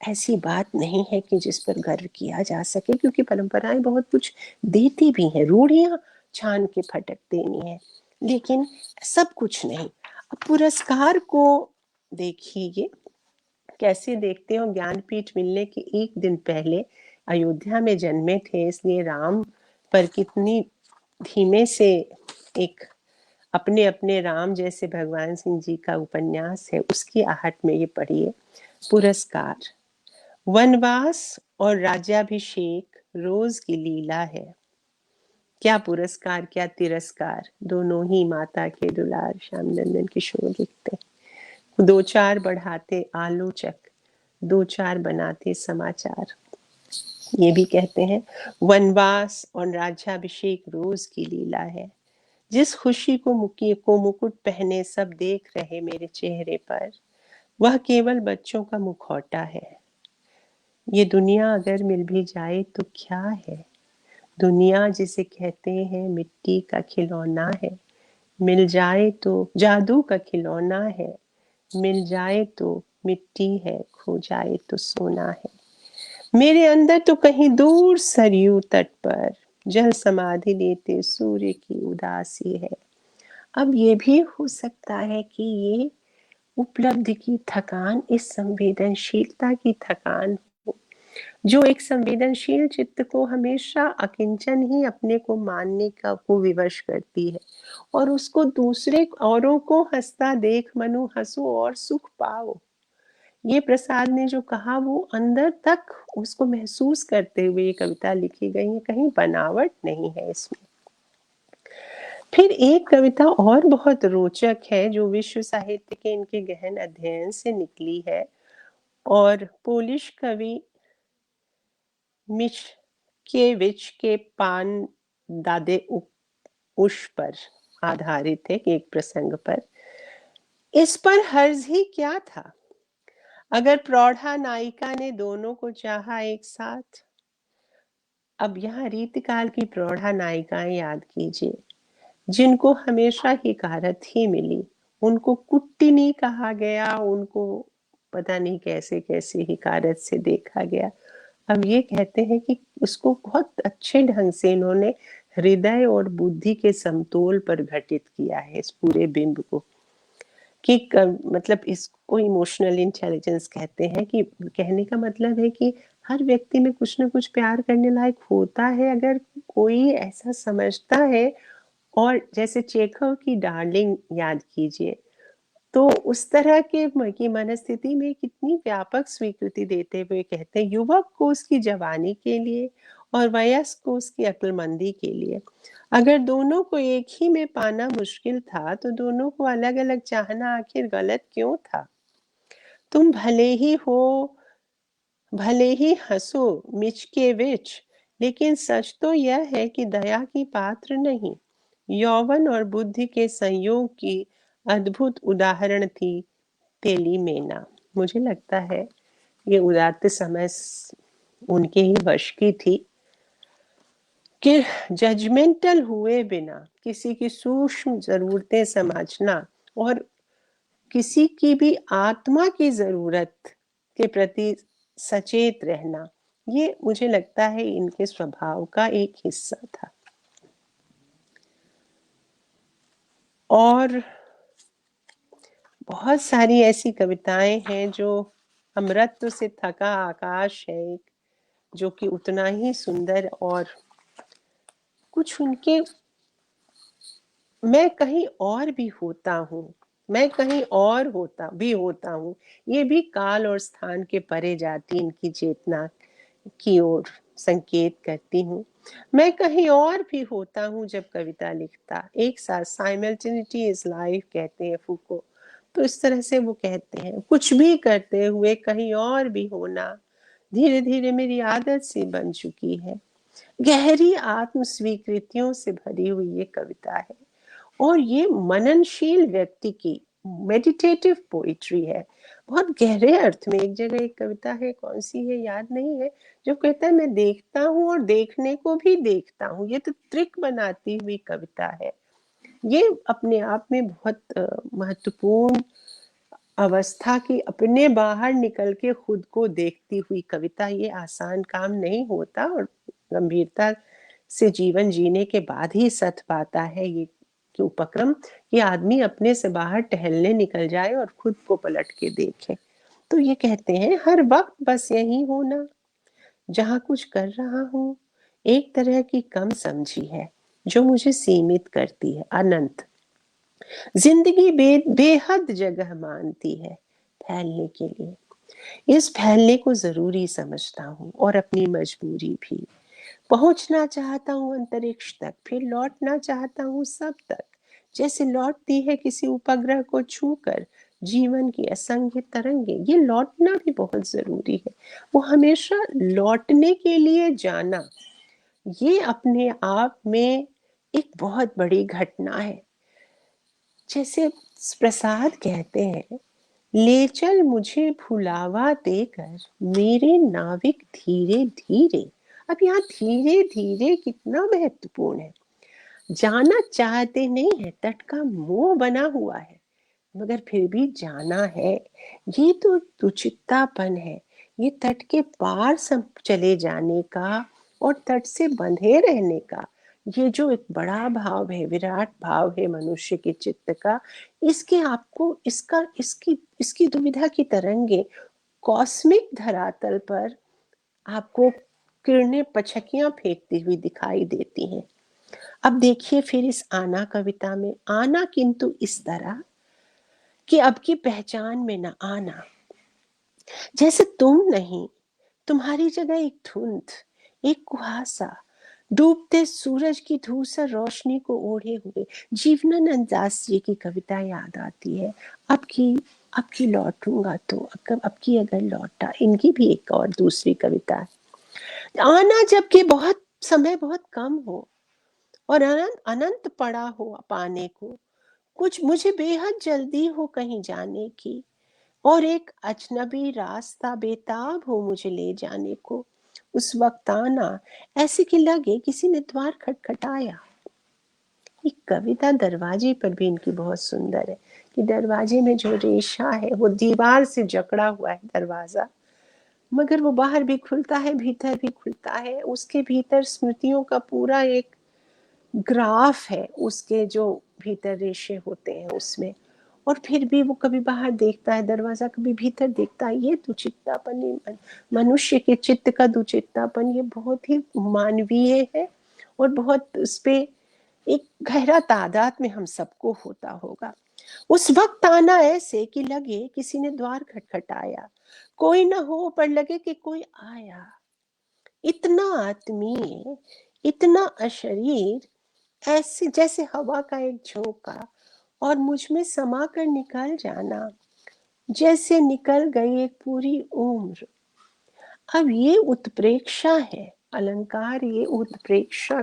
ऐसी बात नहीं है कि जिस पर गर्व किया जा सके, क्योंकि परंपराएं बहुत कुछ देती भी हैं, रूढ़ियां छान के फटक देनी है। लेकिन सब कुछ नहीं। अब पुरस्कार को देखिए, कैसे देखते हो, ज्ञानपीठ मिलने के एक दिन पहले अयोध्या में जन्मे थे, इसलिए राम पर कितनी धीमे से एक अपने अपने राम जैसे भगवान सिंह जी का उपन्यास है, उसकी आहट में ये पढ़िए। पुरस्कार, वनवास और राज्याभिषेक रोज की लीला है। क्या पुरस्कार क्या तिरस्कार, दोनों ही माता के दुलार। श्याम नंदन किशोर लिखते हैं। दो चार बढ़ाते आलोचक, दो चार बनाते समाचार। ये भी कहते हैं वनवास और राज्याभिषेक रोज की लीला है। जिस खुशी को मुकुट पहने सब देख रहे मेरे चेहरे पर, वह केवल बच्चों का मुखौटा है। ये दुनिया अगर मिल भी जाए तो क्या है, दुनिया जिसे कहते हैं मिट्टी का खिलौना है। मिल जाए तो जादू का खिलौना है, मिल जाए तो मिट्टी है, खो जाए तो सोना है। मेरे अंदर तो कहीं दूर सरयू तट पर जल समाधि लेते सूर्य की उदासी है। अब ये भी हो सकता है कि ये उपलब्धि की थकान इस संवेदनशीलता की थकान हो, जो एक संवेदनशील चित्त को हमेशा अकिंचन ही अपने को मानने का को विवश करती है, और उसको दूसरे औरों को हंसता देख मनु हंसो और सुख पाओ। ये प्रसाद ने जो कहा वो अंदर तक उसको महसूस करते हुए ये कविता लिखी गई है, कहीं बनावट नहीं है इसमें। फिर एक कविता और बहुत रोचक है जो विश्व साहित्य के इनके गहन अध्ययन से निकली है, और पोलिश कवि मिचकेविच के पान दादे उश पर आधारित है, एक प्रसंग पर। इस पर हर्ज ही क्या था अगर प्रौढ़ा नायिका ने दोनों को चाहा एक साथ। अब यहाँ रीतिकाल की प्रौढ़ा नायिकाएं याद कीजिए, जिनको हमेशा हिकारत ही मिली। उनको कुट्टिनी कहा गया, उनको पता नहीं कैसे कैसे हिकारत से देखा गया। अब ये कहते हैं कि उसको बहुत अच्छे ढंग से इन्होंने हृदय और बुद्धि के समतोल पर घटित किया है इस पूरे बिंब को, कि मतलब इसको इमोशनल इंटेलिजेंस कहते हैं। कि कहने का मतलब है कि हर व्यक्ति में कुछ ना कुछ प्यार करने लायक होता है, अगर कोई ऐसा समझता है। और जैसे चेखव की डार्लिंग याद कीजिए, तो उस तरह के की मनस्थिति में कितनी व्यापक स्वीकृति देते हुए कहते हैं युवक को उसकी जवानी के लिए और वयस्क को उसकी अक्लमंदी के लिए। अगर दोनों को एक ही में पाना मुश्किल था तो दोनों को अलग अलग चाहना आखिर गलत क्यों था। तुम भले ही हंसो मिचकेविच, लेकिन सच तो यह है कि दया की पात्र नहीं। यौवन और बुद्धि के संयोग की अद्भुत उदाहरण थी तेलीमेना। मुझे लगता है ये उदात्त समय उनके ही वश की थी कि जजमेंटल हुए बिना किसी की सूक्ष्म जरूरतें समझना और किसी की भी आत्मा की जरूरत के प्रति सचेत रहना, ये मुझे लगता है इनके स्वभाव का एक हिस्सा था। और बहुत सारी ऐसी कविताएं हैं जो अमृत से थका आकाश है एक, जो कि उतना ही सुंदर, और कुछ उनके मैं कहीं और भी होता हूँ, मैं कहीं और होता हूँ, ये भी काल और स्थान के परे जाती इनकी चेतना की ओर संकेत करती हूँ। मैं कहीं और भी होता हूँ जब कविता लिखता, एक साथ साइमल्टेनिटी इज लाइफ कहते हैं फूको। तो इस तरह से वो कहते हैं कुछ भी करते हुए कहीं और भी होना धीरे धीरे मेरी आदत सी बन चुकी है। गहरी आत्म स्वीकृतियों से भरी हुई ये कविता है, और ये मननशील व्यक्ति की मेडिटेटिव पोइट्री है बहुत गहरे अर्थ में। एक जगह एक कविता है, कौन सी है याद नहीं है, जो कहता है मैं देखता हूँ और देखने को भी देखता हूँ। ये तो त्रिक बनाती हुई कविता है। ये अपने आप में बहुत महत्वपूर्ण अवस्था की अपने बाहर निकल के खुद को देखती हुई कविता। ये आसान काम नहीं होता, और गंभीरता से जीवन जीने के बाद ही सच पाता है ये कि उपक्रम कि आदमी अपने से बाहर टहलने निकल जाए और खुद को पलट के देखे। तो ये कहते हैं हर वक्त बस यही होना, जहाँ कुछ कर रहा हूँ एक तरह की कम समझी है जो मुझे सीमित करती है। अनंत जिंदगी बेहद जगह मानती है फैलने के लिए। इस फैलने को जरूरी समझता हूँ और अपनी मजबूरी भी। पहुंचना चाहता हूँ अंतरिक्ष तक, फिर लौटना चाहता हूँ सब तक, जैसे लौटती है किसी उपग्रह को छूकर जीवन की असंख्य तरंगे। ये लौटना भी बहुत जरूरी है। वो हमेशा लौटने के लिए जाना, ये अपने आप में एक बहुत बड़ी घटना है। जैसे प्रसाद कहते हैं, ले चल मुझे भुलावा देकर मेरे नाविक धीरे धीरे। अब यहाँ धीरे धीरे कितना महत्वपूर्ण है। जाना चाहते नहीं है, तट का मोह बना हुआ है, मगर फिर भी जाना है। ये तो दुचित्तापन है, ये तट के पार सब चले जाने का और तट से बंधे रहने का। ये जो एक बड़ा भाव है, विराट भाव है मनुष्य के चित्त का, इसके आपको इसकी दुविधा की तरंगे कॉस्मिक धरातल पर आपको किरणें पछकियां फेंकती हुई दिखाई देती हैं। अब देखिए फिर इस आना कविता में, आना किंतु इस तरह कि अब की पहचान में न आना, जैसे तुम नहीं, तुम्हारी जगह एक धुंध, एक कुहासा, डूबते सूरज की धूसर रोशनी को ओढ़े हुए। जीवनानंद दास जी की कविता याद आती है, अब की लौटूंगा तो, अब की अगर लौटा। इनकी भी एक और दूसरी कविता है। आना जबकि बहुत समय बहुत कम हो और अनंत अनंत पड़ा हो पाने को, कुछ मुझे बेहद जल्दी हो कहीं जाने की, और एक अजनबी रास्ता बेताब हो मुझे ले जाने को। उस वक्त आना ऐसे कि लगे किसी ने द्वार खटखटाया। ये कविता दरवाजे पर भी इनकी बहुत सुंदर है कि दरवाजे में जो रेशा है वो दीवार से जकड़ा हुआ है दरवाजा, मगर वो बाहर भी खुलता है भीतर भी खुलता है। उसके भीतर स्मृतियों का पूरा एक ग्राफ है, उसके जो भीतर रेशे होते हैं उसमें। और फिर भी वो कभी बाहर देखता है दरवाजा, कभी भीतर देखता है। ये दुचित्तापन, मनुष्य के चित्त का दुचित्तापन, ये बहुत ही मानवीय है और बहुत उस पे एक गहरा तादाद में हम सबको होता होगा। उस वक्त आना ऐसे कि लगे किसी ने द्वार खटखटाया, कोई ना हो पर लगे कि कोई आया। इतना आत्मीय, इतना अशरीर, ऐसे जैसे हवा का एक झोंका, और मुझ में समा कर निकल जाना, जैसे निकल गई एक पूरी उम्र। अब ये उत्प्रेक्षा है अलंकार, ये उत्प्रेक्षा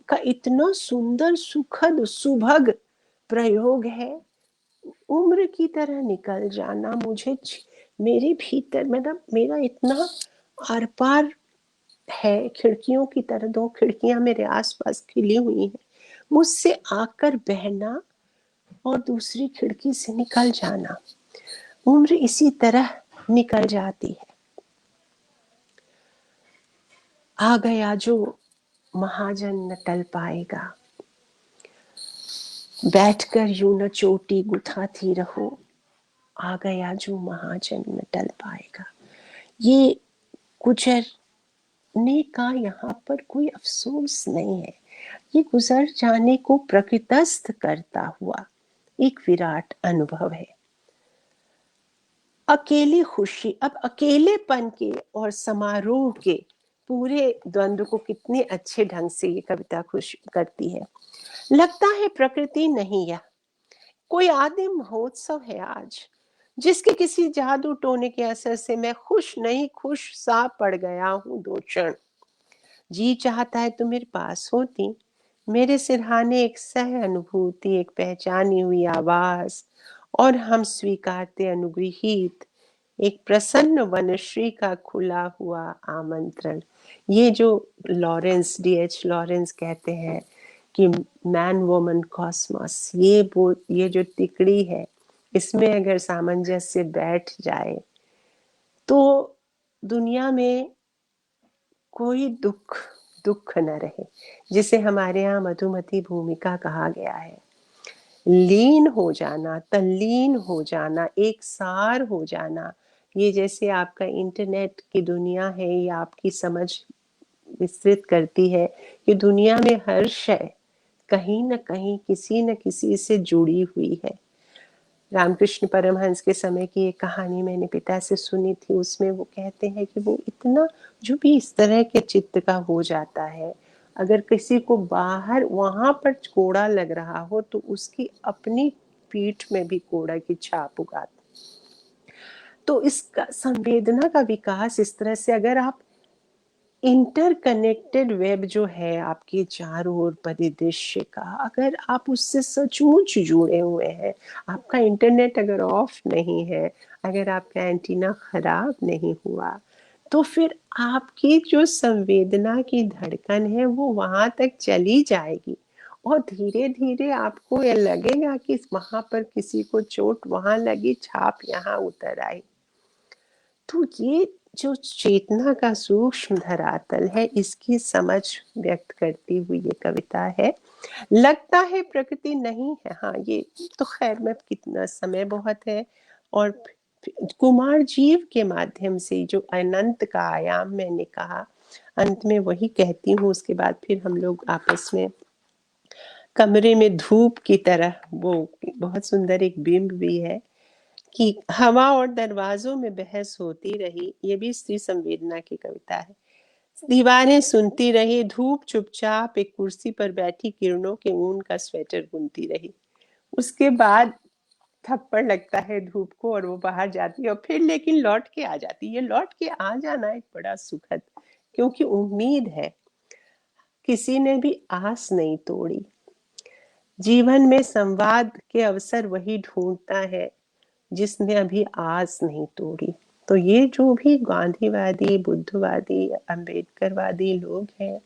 का इतना सुंदर सुखद सुभग प्रयोग है। उम्र की तरह निकल जाना, मुझे मेरे भीतर मेरा इतना आर पार है, खिड़कियों की तरह दो खिड़कियां मेरे आसपास खिली हुई हैं, मुझसे आकर बहना और दूसरी खिड़की से निकल जाना। उम्र इसी तरह निकल जाती है। आ गया जो महाजन न टल पाएगा, बैठकर यूं न चोटी गुथाती रहो। आ गया जो महाजन न टल पाएगा। ये गुजरने का यहाँ पर कोई अफसोस नहीं है, ये गुजर जाने को प्रकृतस्थ करता हुआ एक विराट अनुभव है। अकेली खुशी, अब अकेलेपन के और समारोह के पूरे द्वंद्व को कितने अच्छे ढंग से ये कविता खुश करती है। लगता है प्रकृति नहीं, यह कोई आदिम महोत्सव है आज, जिसके किसी जादू टोने के असर से मैं खुश नहीं खुश सा पड़ गया हूं दो क्षण। जी चाहता है तुम मेरे पास होती, मेरे सिरहाने एक सह अनुभूति, एक पहचानी हुई आवाज, और हम स्वीकारते अनुग्रहित एक प्रसन्न वनश्री का खुला हुआ आमंत्रण। ये जो लॉरेंस, डीएच लॉरेंस कहते हैं कि मैन वुमन कॉस्मोस, ये जो तिकड़ी है, इसमें अगर सामंजस्य बैठ जाए तो दुनिया में कोई दुख न रहे, जिसे हमारे यहाँ मधुमती भूमिका कहा गया है। लीन हो जाना, तल्लीन हो जाना, एक सार हो जाना। ये जैसे आपका इंटरनेट की दुनिया है, ये आपकी समझ विस्तृत करती है कि दुनिया में हर शय कहीं न कहीं किसी न किसी से जुड़ी हुई है। रामकृष्ण परमहंस के समय की एक कहानी मैंने पिता से सुनी थी, उसमें वो कहते हैं कि वो इतना जो भी इस तरह के चित्त का हो जाता है, अगर किसी को बाहर वहां पर कोड़ा लग रहा हो तो उसकी अपनी पीठ में भी कोड़ा की छाप उगाता। तो इसका संवेदना का विकास इस तरह से, अगर आप इंटरकनेक्टेड वेब जो है आपके चारों ओर परिदृश्य का, अगर आप उससे सचमुच जुड़े हुए हैं, आपका इंटरनेट अगर ऑफ नहीं है, अगर आपका एंटीना खराब नहीं हुआ, तो फिर आपकी जो संवेदना की धड़कन है वो वहां तक चली जाएगी और धीरे धीरे आपको ये लगेगा कि वहां पर किसी को चोट वहां लगी, छाप यहाँ उतर आई। तो ये जो चेतना का सूक्ष्म धरातल है, इसकी समझ व्यक्त करती हुई ये कविता है। लगता है प्रकृति नहीं है, हाँ ये तो खैर में कितना समय बहुत है, और कुमार जीव के माध्यम से जो अनंत का आयाम मैंने कहा, अंत में वही कहती हूँ। उसके बाद फिर हम लोग आपस में कमरे में धूप की तरह, वो बहुत सुंदर एक बिंब भी है कि हवा और दरवाजों में बहस होती रही, ये भी स्त्री संवेदना की कविता है। दीवारें सुनती रही, धूप चुपचाप एक कुर्सी पर बैठी किरणों के ऊन का स्वेटर बुनती रही। उसके बाद थप्पड़ लगता है धूप को और वो बाहर जाती है और फिर लेकिन लौट के आ जाती है। ये लौट के आ जाना एक बड़ा सुखद, क्योंकि उम्मीद है, किसी ने भी आस नहीं तोड़ी। जीवन में संवाद के अवसर वही ढूंढता है जिसने अभी आस नहीं तोड़ी। तो ये जो भी गांधीवादी, बुद्धवादी, अम्बेडकरवादी लोग हैं,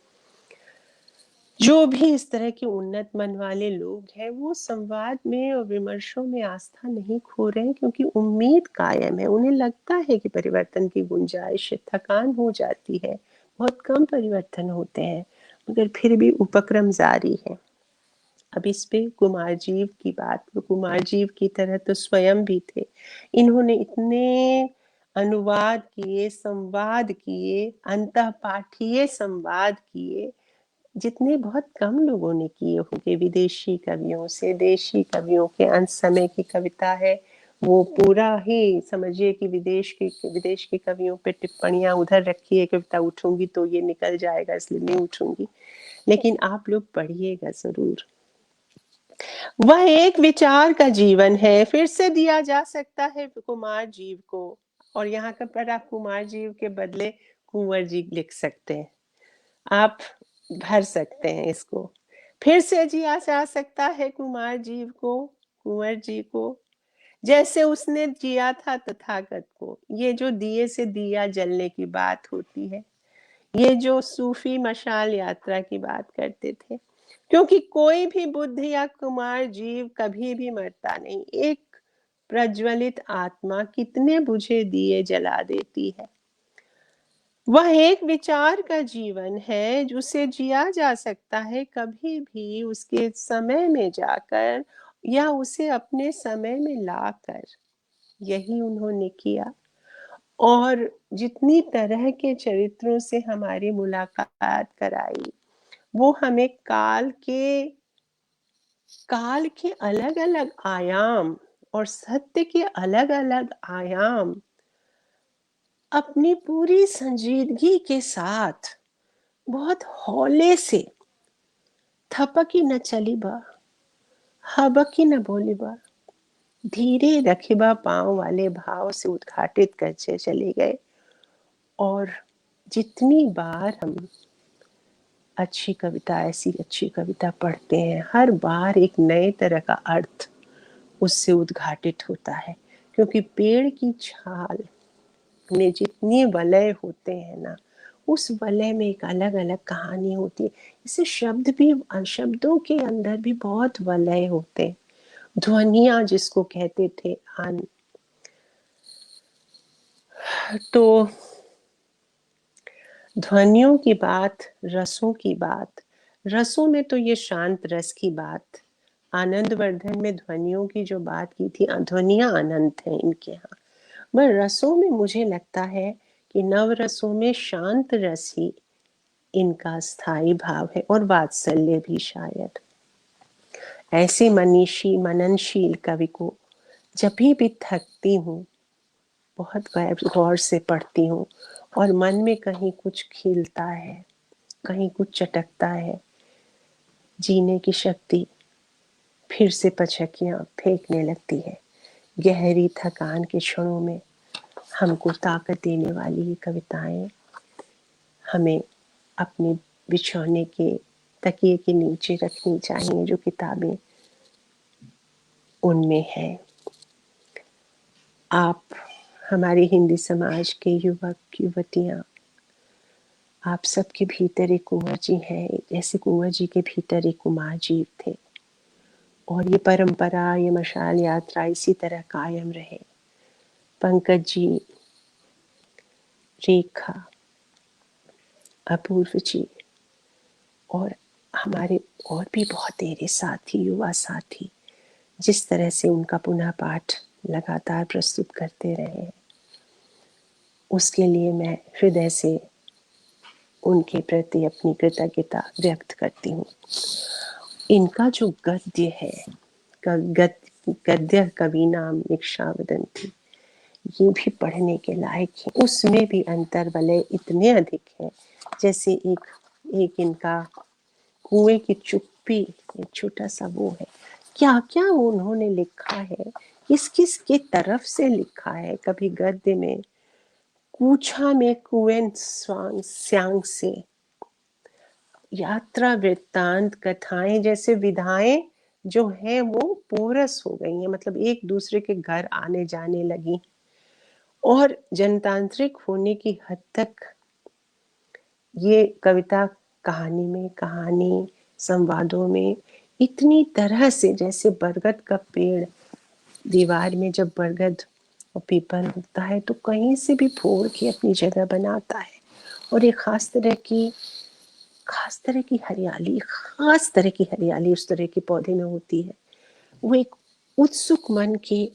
जो भी इस तरह के उन्नत मन वाले लोग हैं, वो संवाद में और विमर्शों में आस्था नहीं खो रहे हैं, क्योंकि उम्मीद कायम है। उन्हें लगता है कि परिवर्तन की गुंजाइश है, थकान हो जाती है, बहुत कम परिवर्तन होते हैं, मगर फिर भी उपक्रम जारी है। अब इस पे कुमार जीव की बात, तो कुमार जीव की तरह तो स्वयं भी थे। इन्होंने इतने अनुवाद किए, संवाद किए, अंतःपाठीय संवाद किए, जितने बहुत कम लोगों ने किए होंगे। विदेशी कवियों से, देशी कवियों के अंत समय की कविता है, वो पूरा ही समझिए कि विदेश के कवियों पे टिप्पणियां उधर रखिए, कविता उठूंगी तो ये निकल जाएगा इसलिए नहीं उठूंगी, लेकिन आप लोग पढ़िएगा जरूर। वह एक विचार का जीवन है, फिर से दिया जा सकता है कुमार जीव को, और यहाँ का पर आप कुमार जीव के बदले कुंवर जी लिख सकते हैं, आप भर सकते हैं इसको। फिर से जिया जा सकता है कुमार जीव को, कुंवर जी को, जैसे उसने जिया था तथागत को। ये जो दिए से दिया जलने की बात होती है, ये जो सूफी मशाल यात्रा की बात करते थे, क्योंकि कोई भी बुद्ध या कुमार जीव कभी भी मरता नहीं। एक प्रज्वलित आत्मा कितने बुझे दिए जला देती है। वह एक विचार का जीवन है जिसे जिया जा सकता है कभी भी उसके समय में जाकर या उसे अपने समय में लाकर। यही उन्होंने किया, और जितनी तरह के चरित्रों से हमारी मुलाकात कराई, वो हमें काल के अलग अलग आयाम और सत्य के अलग अलग आयाम अपनी पूरी संजीदगी के साथ बहुत हौले से, थपकी न चली बा, हबकी न बोली बा, धीरे रखिबा पांव वाले भाव से उद्घाटित करके चले गए। और जितनी बार हम अच्छी कविता, ऐसी अच्छी कविता पढ़ते हैं, हर बार एक नए तरह का अर्थ उससे उद्घाटित होता है, क्योंकि पेड़ की छाल में जितने वलय होते हैं ना, उस वलय में एक अलग अलग कहानी होती है। इसे शब्दों के अंदर भी बहुत वलय होते हैं, ध्वनियां जिसको कहते थे आन। तो ध्वनियों की बात, रसों की बात, रसों में तो ये शांत रस की बात आनंदवर्धन में ध्वनियों की जो बात की थी, ध्वनियां अनंत हैं इनके यहाँ। पर रसों में मुझे लगता है कि नव रसों में शांत रस ही इनका स्थायी भाव है, और वात्सल्य भी शायद। ऐसे मनीषी मननशील कवि को जब भी थकती हूँ, बहुत गौर से पढ़ती हूँ, और मन में कहीं कुछ खिलता है, कहीं कुछ चटकता है, जीने की शक्ति फिर से पछकियां फेंकने लगती है। गहरी थकान के क्षणों में हमको ताकत देने वाली ये कविताएं हमें अपने बिछौने के तकिए के नीचे रखनी चाहिए, जो किताबें उनमें हैं। आप हमारे हिंदी समाज के युवक युवतियां, आप सबके भीतर एक कुंवर जी हैं, जैसे कुंवर जी के भीतर एक कुमार जी थे, और ये परंपरा, ये मशाल यात्रा इसी तरह कायम रहे। पंकज जी, रेखा, अपूर्व जी, और हमारे और भी बहुत तेरे साथी, युवा साथी, जिस तरह से उनका पुनः पाठ लगातार प्रस्तुत करते रहे, उसके लिए मैं हृदय से उनके प्रति अपनी कृतज्ञता व्यक्त करती हूँ। इनका जो गद्य है, गद्य कवि नाम निक्षावदंती, ये भी पढ़ने के लायक है। उसमें भी अंतर वलय इतने अधिक है, जैसे एक इनका कुएं की चुप्पी, एक छोटा सा वो है। क्या क्या उन्होंने लिखा है, किस किस के तरफ से लिखा है। कभी गद्य में कूछा में कुएं स्यांग से, यात्रा वृत्तांत कथाएं जैसे विधाएं जो हैं वो पोरस हो गई हैं, मतलब एक दूसरे के घर आने जाने लगी, और जनतांत्रिक होने की हद तक ये कविता कहानी में, कहानी संवादों में इतनी तरह से, जैसे बरगद का पेड़, दीवार में जब बरगद और पीपल उगता है तो कहीं से भी फोड़ के अपनी जगह बनाता है, और एक खास तरह की हरियाली, खास तरह की हरियाली उस तरह के पौधे में होती है। वो एक उत्सुक मन के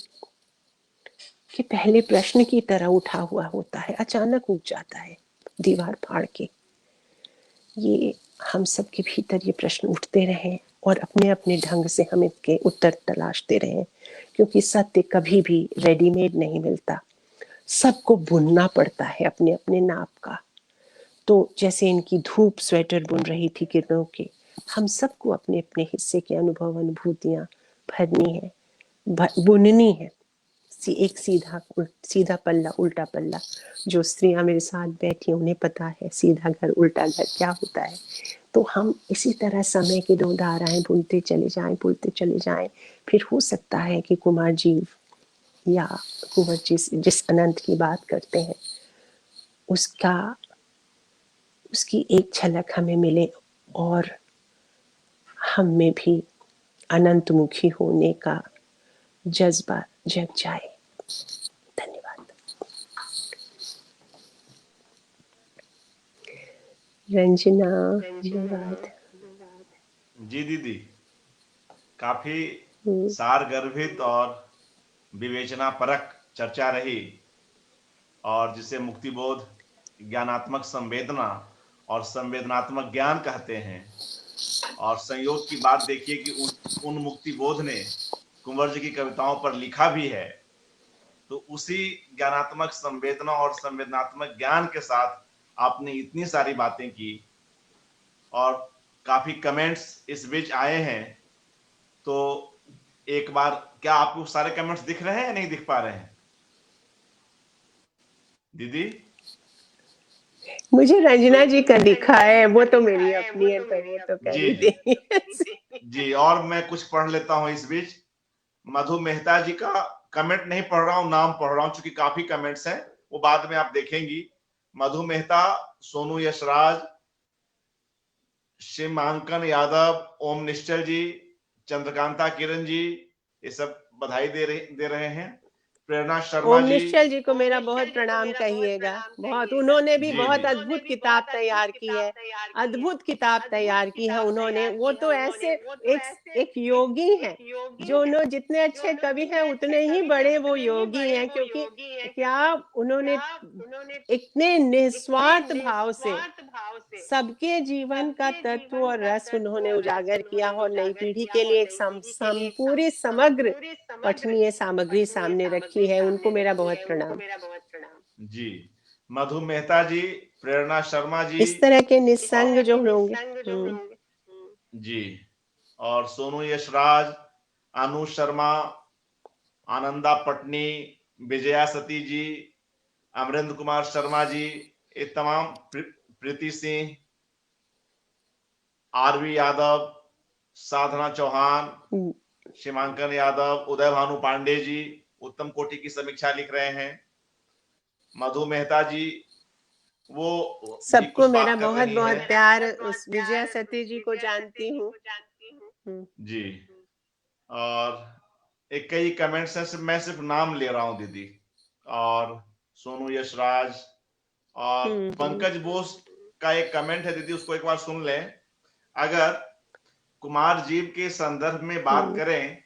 पहले प्रश्न की तरह उठा हुआ होता है, अचानक उग जाता है दीवार फाड़ के। ये हम सब के भीतर ये प्रश्न उठते रहे, और अपने अपने ढंग से हम इनके उत्तर तलाशते रहे, क्योंकि सत्य कभी भी रेडीमेड नहीं मिलता, सबको बुनना पड़ता है अपने अपने नाप का। तो जैसे इनकी धूप स्वेटर बुन रही थी किरणों के, हम सबको अपने अपने हिस्से के अनुभव, अनुभूतियां भरनी है, बुननी है। एक सीधा पल्ला, उल्टा पल्ला। जो स्त्रियां मेरे साथ बैठी उन्हें पता है सीधा घर उल्टा घर क्या होता है। तो हम इसी तरह समय के दो धाराएं बुनते चले जाएं, बुनते चले जाएं। फिर हो सकता है कि कुमार जी या कुंवर जी जिस अनंत की बात करते हैं उसकी एक झलक हमें मिले, और हम में भी अनंतमुखी होने का जज्बा जग जाए। धन्यवाद। रंजना, धन्यवाद। जी दीदी, काफी सारगर्भित और विवेचना परक चर्चा रही, और जिसे मुक्तिबोध, ज्ञानात्मक संवेदना और संवेदनात्मक ज्ञान कहते हैं। और संयोग की बात देखिए कि उन मुक्तिबोध ने कुंवर जी की कविताओं पर लिखा भी है। तो उसी ज्ञानात्मक संवेदना और संवेदनात्मक ज्ञान के साथ आपने इतनी सारी बातें की, और काफी कमेंट्स इस बीच आए हैं। तो एक बार, क्या आपको सारे कमेंट्स दिख रहे हैं या नहीं दिख पा रहे हैं दीदी? मुझे रंजना जी का दिखा है, वो तो मेरी अपनी है, तो वो तो कर ही देंगे। जी, और मैं कुछ पढ़ लेता हूं इस बीच। मधु मेहता जी का कमेंट नहीं पढ़ रहा हूं, नाम पढ़ रहा हूं, क्योंकि काफी कमेंट्स हैं, वो बाद में आप देखेंगी। मधु मेहता, सोनू यशराज, शिमांकन यादव, ओम निश्चल जी, चंद्रकांता किरण जी, ये सब बधाई दे रहे हैं। प्रेरणा शर्मा ओम जी, निश्चल जी को मेरा बहुत प्रणाम कहिएगा। बहुत, उन्होंने भी बहुत अद्भुत किताब तैयार की है, अद्भुत किताब तैयार की है उन्होंने। वो तो ऐसे एक योगी हैं, जो उन्होंने, जितने अच्छे कवि हैं उतने ही बड़े वो योगी हैं, क्योंकि क्या उन्होंने इतने निस्वार्थ भाव से सबके जीवन का तत्व और रस उन्होंने उजागर किया और नई पीढ़ी के लिए एक पूरी समग्र पठनीय सामग्री सामने रखी है। उनको मेरा बहुत प्रणाम जी। मधु मेहता जी, प्रेरणा शर्मा जी, इस तरह के निस्संग जो होंगे। जी। और सोनू यशराज, अनु शर्मा, आनंदा पटनी, विजया सती जी, अमरेंद्र कुमार शर्मा जी, ये तमाम, प्रीति सिंह, आरवी यादव, साधना चौहान, शिमांकन यादव, उदय भानु पांडे जी उत्तम कोटि की समीक्षा लिख रहे हैं। मधु मेहता जी, वो भी सबको कुछ मेरा बात कर बहुत रही बहुत हैं। प्यार। उस विजया सती जी को जानती हूँ। जी। और एक कई कमेंट्स हैं, मैं सिर्फ नाम ले रहा हूं दीदी। और सोनू यशराज और पंकज बोस का एक कमेंट है दीदी, उसको एक बार सुन लें। अगर कुमार जीव के संदर्भ में बात करें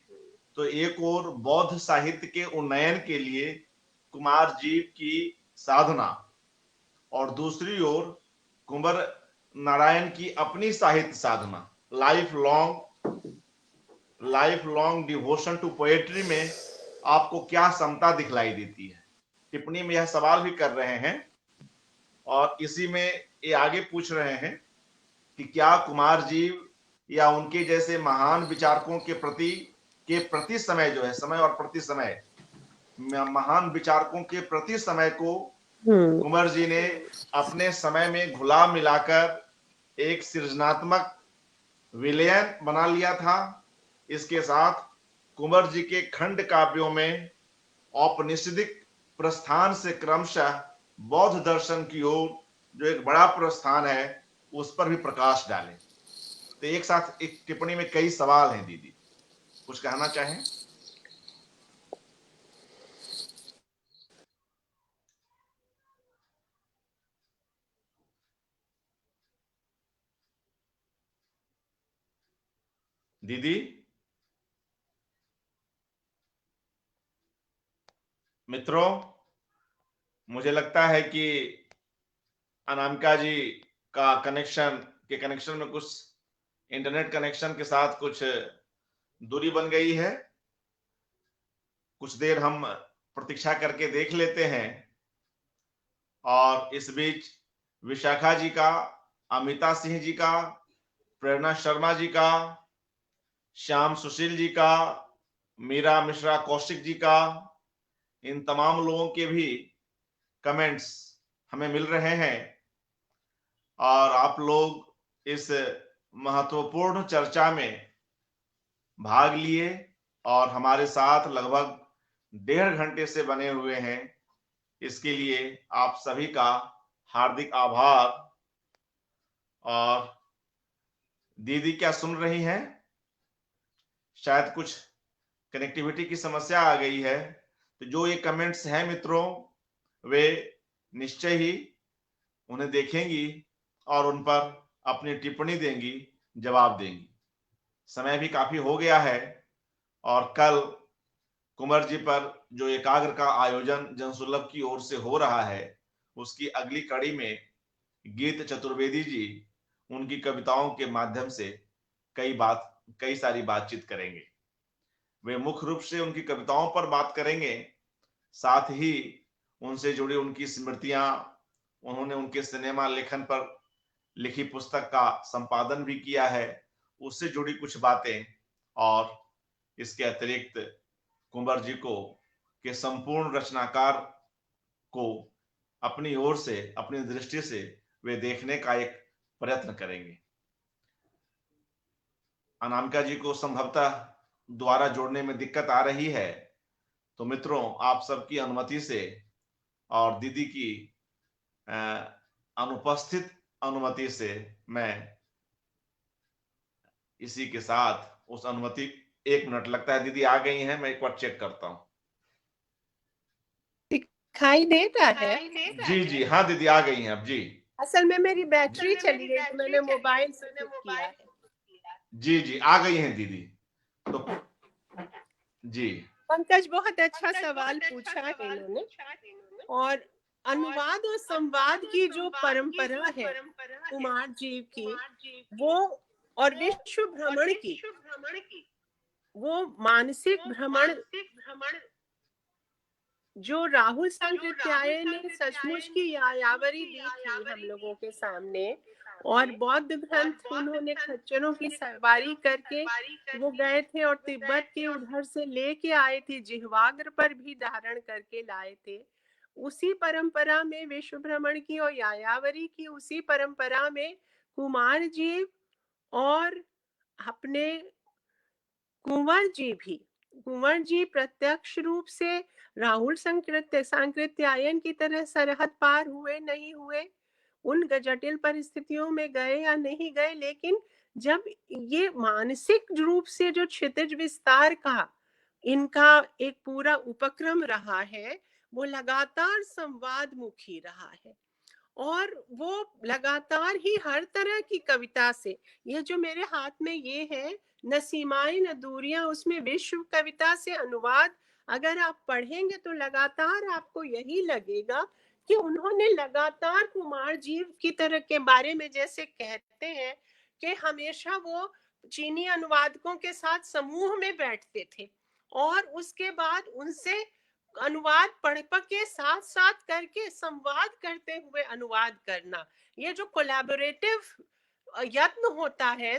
तो एक और बौद्ध साहित्य के उन्नयन के लिए कुमार जीव की साधना, और दूसरी ओर कुंवर नारायण की अपनी साहित्य साधना, life long devotion to poetry में आपको क्या समता दिखलाई देती है? टिप्पणी में यह सवाल भी कर रहे हैं, और इसी में ये आगे पूछ रहे हैं कि क्या कुमार जीव या उनके जैसे महान विचारकों के प्रति समय जो है, समय और प्रति समय, महान विचारकों के प्रति समय को कुंवर जी ने अपने समय में घुला मिलाकर एक सृजनात्मक विलयन बना लिया था। इसके साथ कुंवर जी के खंड काव्यों में औपनिषदिक प्रस्थान से क्रमशः बौद्ध दर्शन की ओर जो एक बड़ा प्रस्थान है, उस पर भी प्रकाश डालें। तो एक साथ एक टिप्पणी में कई सवाल हैं दीदी, कुछ कहना चाहें? दीदी, मित्रों, मुझे लगता है कि अनामिका जी का कनेक्शन में कुछ इंटरनेट कनेक्शन के साथ कुछ दूरी बन गई है। कुछ देर हम प्रतीक्षा करके देख लेते हैं। और इस बीच विशाखा जी का, अमिता सिंह जी का, प्रेरणा शर्मा जी का, श्याम सुशील जी का, मीरा मिश्रा कौशिक जी का, इन तमाम लोगों के भी कमेंट्स हमें मिल रहे हैं। और आप लोग इस महत्वपूर्ण चर्चा में भाग लिए और हमारे साथ लगभग 1.5 घंटे से बने हुए हैं। इसके लिए आप सभी का हार्दिक आभार। और दीदी क्या सुन रही हैं? शायद कुछ कनेक्टिविटी की समस्या आ गई है। तो जो ये कमेंट्स हैं मित्रों, वे निश्चय ही उन्हें देखेंगी और उन पर अपनी टिप्पणी देंगी, जवाब देंगी। समय भी काफी हो गया है, और कल कुंवर जी पर जो एकाग्र का आयोजन जनसुलभ की ओर से हो रहा है, उसकी अगली कड़ी में गीत चतुर्वेदी जी उनकी कविताओं के माध्यम से कई सारी बातचीत करेंगे। वे मुख्य रूप से उनकी कविताओं पर बात करेंगे, साथ ही उनसे जुड़ी उनकी स्मृतियां, उन्होंने उनके सिनेमा लेखन पर लिखी पुस्तक का संपादन भी किया है, उससे जुड़ी कुछ बातें, और इसके अतिरिक्त कुंवर जी को के संपूर्ण रचनाकार को अपनी ओर से, अपनी दृष्टि से वे देखने का एक प्रयत्न करेंगे। अनामिका जी को संभवतः द्वारा जोड़ने में दिक्कत आ रही है, तो मित्रों, आप सबकी अनुमति से और दीदी की अनुपस्थित अनुमति से मैं इसी के साथ उस अनुमति, 1 मिनट लगता है दीदी आ गई हैं, मैं एक बार चेक करता हूं। दिखाई दे रहा है? जी जी, हाँ दीदी आ गई हैं अब जी। असल में मेरी बैटरी चली गई तो मैंने मोबाइल से फिट किया है। जी जी आ गई हैं दीदी। तो जी पंकज, बहुत अच्छा सवाल पूछा है इन्होंने। और अनुवाद और संवाद की जो परंपरा है कुमार जी की, वो और विश्व भ्रमण की, वो मानसिक भ्रमण जो राहुल सांकृत्यायन ने सचमुच की यायावरी दी थी हम लोगों के सामने। और बौद्ध ग्रंथ उन्होंने खच्चरों की सवारी करके वो गए थे और तिब्बत के उधर से लेके आए थे, जिह्वाग्र पर भी धारण करके लाए थे। उसी परंपरा में विश्व भ्रमण की और यायावरी की उसी परंपरा में कुमार जी और अपने कुंवर जी प्रत्यक्ष रूप से राहुल सांकृत्यायन की तरह सरहद पार हुए नहीं हुए, उन जटिल परिस्थितियों में गए या नहीं गए, लेकिन जब ये मानसिक रूप से जो क्षितिज विस्तार का इनका एक पूरा उपक्रम रहा है, वो लगातार संवाद मुखी रहा है। और वो लगातार ही हर तरह की कविता से, ये जो मेरे हाथ में ये है न सीमाएं न दूरियां, उसमें विश्व कविता से अनुवाद अगर आप पढ़ेंगे तो लगातार आपको यही लगेगा कि उन्होंने लगातार कुमार जी की तरह के बारे में जैसे कहते हैं कि हमेशा वो चीनी अनुवादकों के साथ समूह में बैठते थे और उसके बाद उनसे अनुवाद पढ़ के साथ साथ करके संवाद करते हुए अनुवाद करना, ये जो कोलैबोरेटिव यत्न होता है,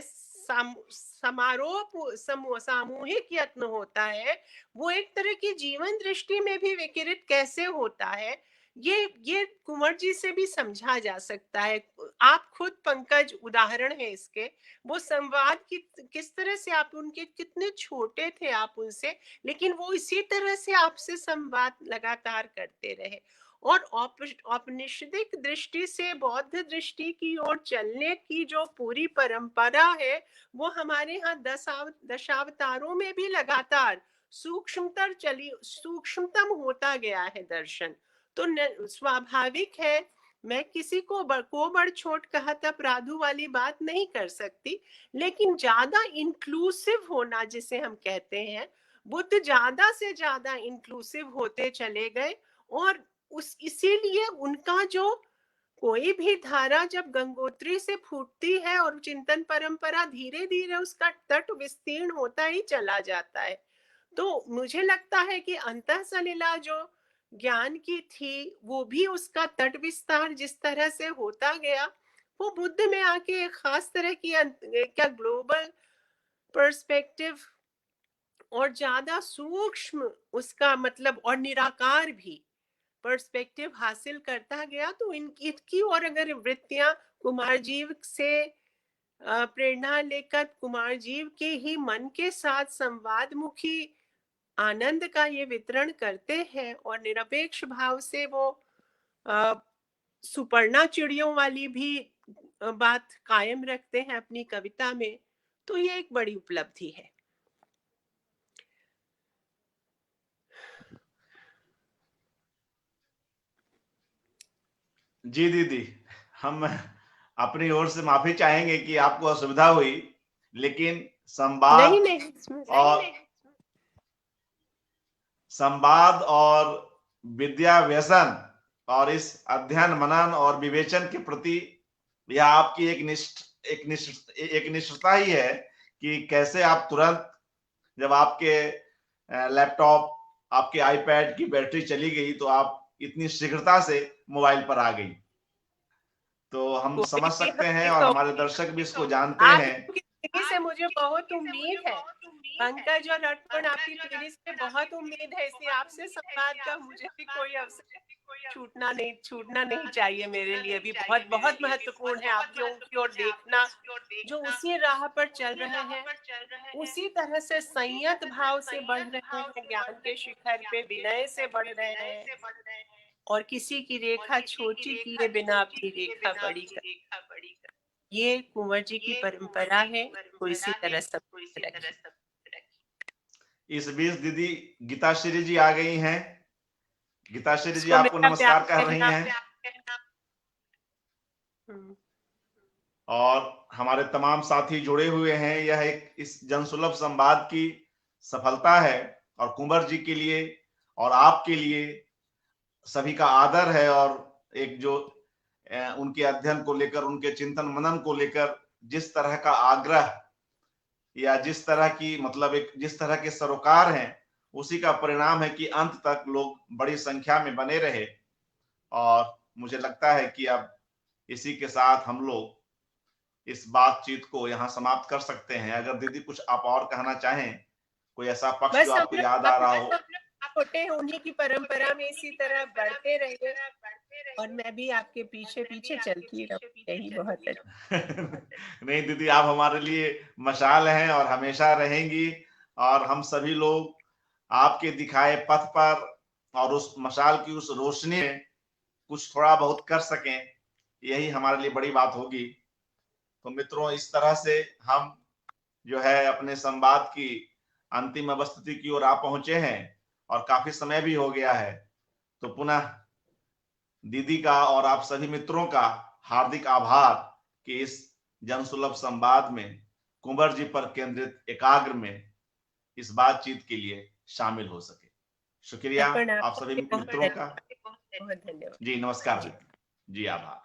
सामूहिक यत्न होता है, वो एक तरह की जीवन दृष्टि में भी विकिरित कैसे होता है, ये कुंवर जी से भी समझा जा सकता है। आप खुद पंकज उदाहरण है इसके। वो संवाद की किस तरह से, आप उनके कितने छोटे थे आप उनसे, लेकिन वो इसी तरह से आपसे संवाद लगातार करते रहे। और औपनिषदिक दृष्टि से बौद्ध दृष्टि की ओर चलने की जो पूरी परंपरा है, वो हमारे यहाँ दशावतारों में भी लगातार सूक्ष्मतम होता गया है दर्शन। तो स्वाभाविक है, मैं किसी को बढ़ छोट कहा था अपराधु वाली बात नहीं कर सकती, लेकिन ज्यादा इंक्लूसिव होना जिसे हम कहते हैं, बुद्ध ज्यादा से ज्यादा इंक्लूसिव होते चले गए। और उस इसीलिए उनका जो कोई भी धारा जब गंगोत्री से फूटती है और चिंतन परंपरा धीरे धीरे उसका तट विस्तीर्ण होता ही चला जाता है। तो मुझे लगता है कि अंतः सलिला जो ज्ञान की थी, वो भी उसका तट विस्तार जिस तरह से होता गया, वो बुद्ध में आके एक खास तरह की क्या ग्लोबल पर्सपेक्टिव और ज्यादा सूक्ष्म उसका मतलब और निराकार भी पर्सपेक्टिव हासिल करता गया। तो इनकी और अगर वृत्तियां कुमार जीव से प्रेरणा लेकर कुमार जीव के ही मन के साथ संवाद मुखी आनंद का ये वितरण करते हैं और निरपेक्ष भाव से वो सुपर्णा चिड़ियों वाली भी बात कायम रखते हैं अपनी कविता में, तो ये एक बड़ी उपलब्धि है। जी दीदी, हम अपनी ओर से माफी चाहेंगे कि आपको असुविधा हुई, लेकिन संवाद और विद्या व्यसन और इस अध्ययन मनन और विवेचन के प्रति यह आपकी एक निष्ठता ही है कि कैसे आप तुरंत जब आपके लैपटॉप, आपके आईपैड की बैटरी चली गई तो आप इतनी शीघ्रता से मोबाइल पर आ गई। तो हम समझ सकते हैं और हमारे दर्शक भी इसको जानते हैं। से मुझे बहुत उम्मीद है पंकज और अर्पण, आपकी पीढ़ी से बहुत उम्मीद है, इसलिए आपसे संवाद का मुझे भी कोई अवसर छूटना नहीं चाहिए। मेरे लिए भी बहुत बहुत महत्वपूर्ण है आपकी उनकी ओर देखना, जो उसी राह पर चल रहे हैं, उसी तरह से संयत भाव से बढ़ रहे हैं, ज्ञान के शिखर पे विनय से बढ़ रहे हैं और किसी की रेखा छोटी किए बिना अपनी रेखा बड़ी कर। ये कुंवर जी की परंपरा है, तो इसी तरह सब रखिए। इस बीच दीदी गीताश्री जी आ गई हैं। गीताश्री जी उसको आपको मेरा प्यार नमस्कार कह रही कहना। हैं हम्म, और हमारे तमाम साथी जुड़े हुए हैं। यह एक इस जनसुलभ संवाद की सफलता है और कुंवर जी के लिए और आपके लिए सभी का आदर है। और एक जो उनके अध्ययन को लेकर, उनके चिंतन मनन को लेकर जिस तरह का आग्रह या जिस तरह की मतलब एक जिस तरह के सरोकार हैं, उसी का परिणाम है कि अंत तक लोग बड़ी संख्या में बने रहे। और मुझे लगता है कि अब इसी के साथ हम लोग इस बातचीत को यहाँ समाप्त कर सकते हैं। अगर दीदी कुछ आप और कहना चाहें, कोई ऐसा पक्ष जो बस हम आपको याद लोग आ रहा हो। छोटे उन्हीं की परंपरा में इसी तरह बढ़ते रहिए और मैं भी आपके पीछे पीछे चलती रहूं, यही बहुत अच्छा। नहीं दीदी, आप हमारे लिए मशाल हैं और हमेशा रहेंगी। और हम सभी लोग आपके दिखाए पथ पर और उस मशाल की उस रोशनी में कुछ थोड़ा बहुत कर सकें, यही हमारे लिए बड़ी बात होगी। तो मित्रों, इस तरह से हम जो है अपने संवाद की अंतिम अवस्थिति की ओर आ पहुंचे हैं और काफी समय भी हो गया है। तो पुनः दीदी का और आप सभी मित्रों का हार्दिक आभार कि इस जनसुलभ संवाद में कुंवर जी पर केंद्रित एकाग्र में इस बातचीत के लिए शामिल हो सके। शुक्रिया अर्पण आप आपको सभी भी बहुत मित्रों का। बहुत धन्यवाद। जी नमस्कार जी। दीदी जी, आभार।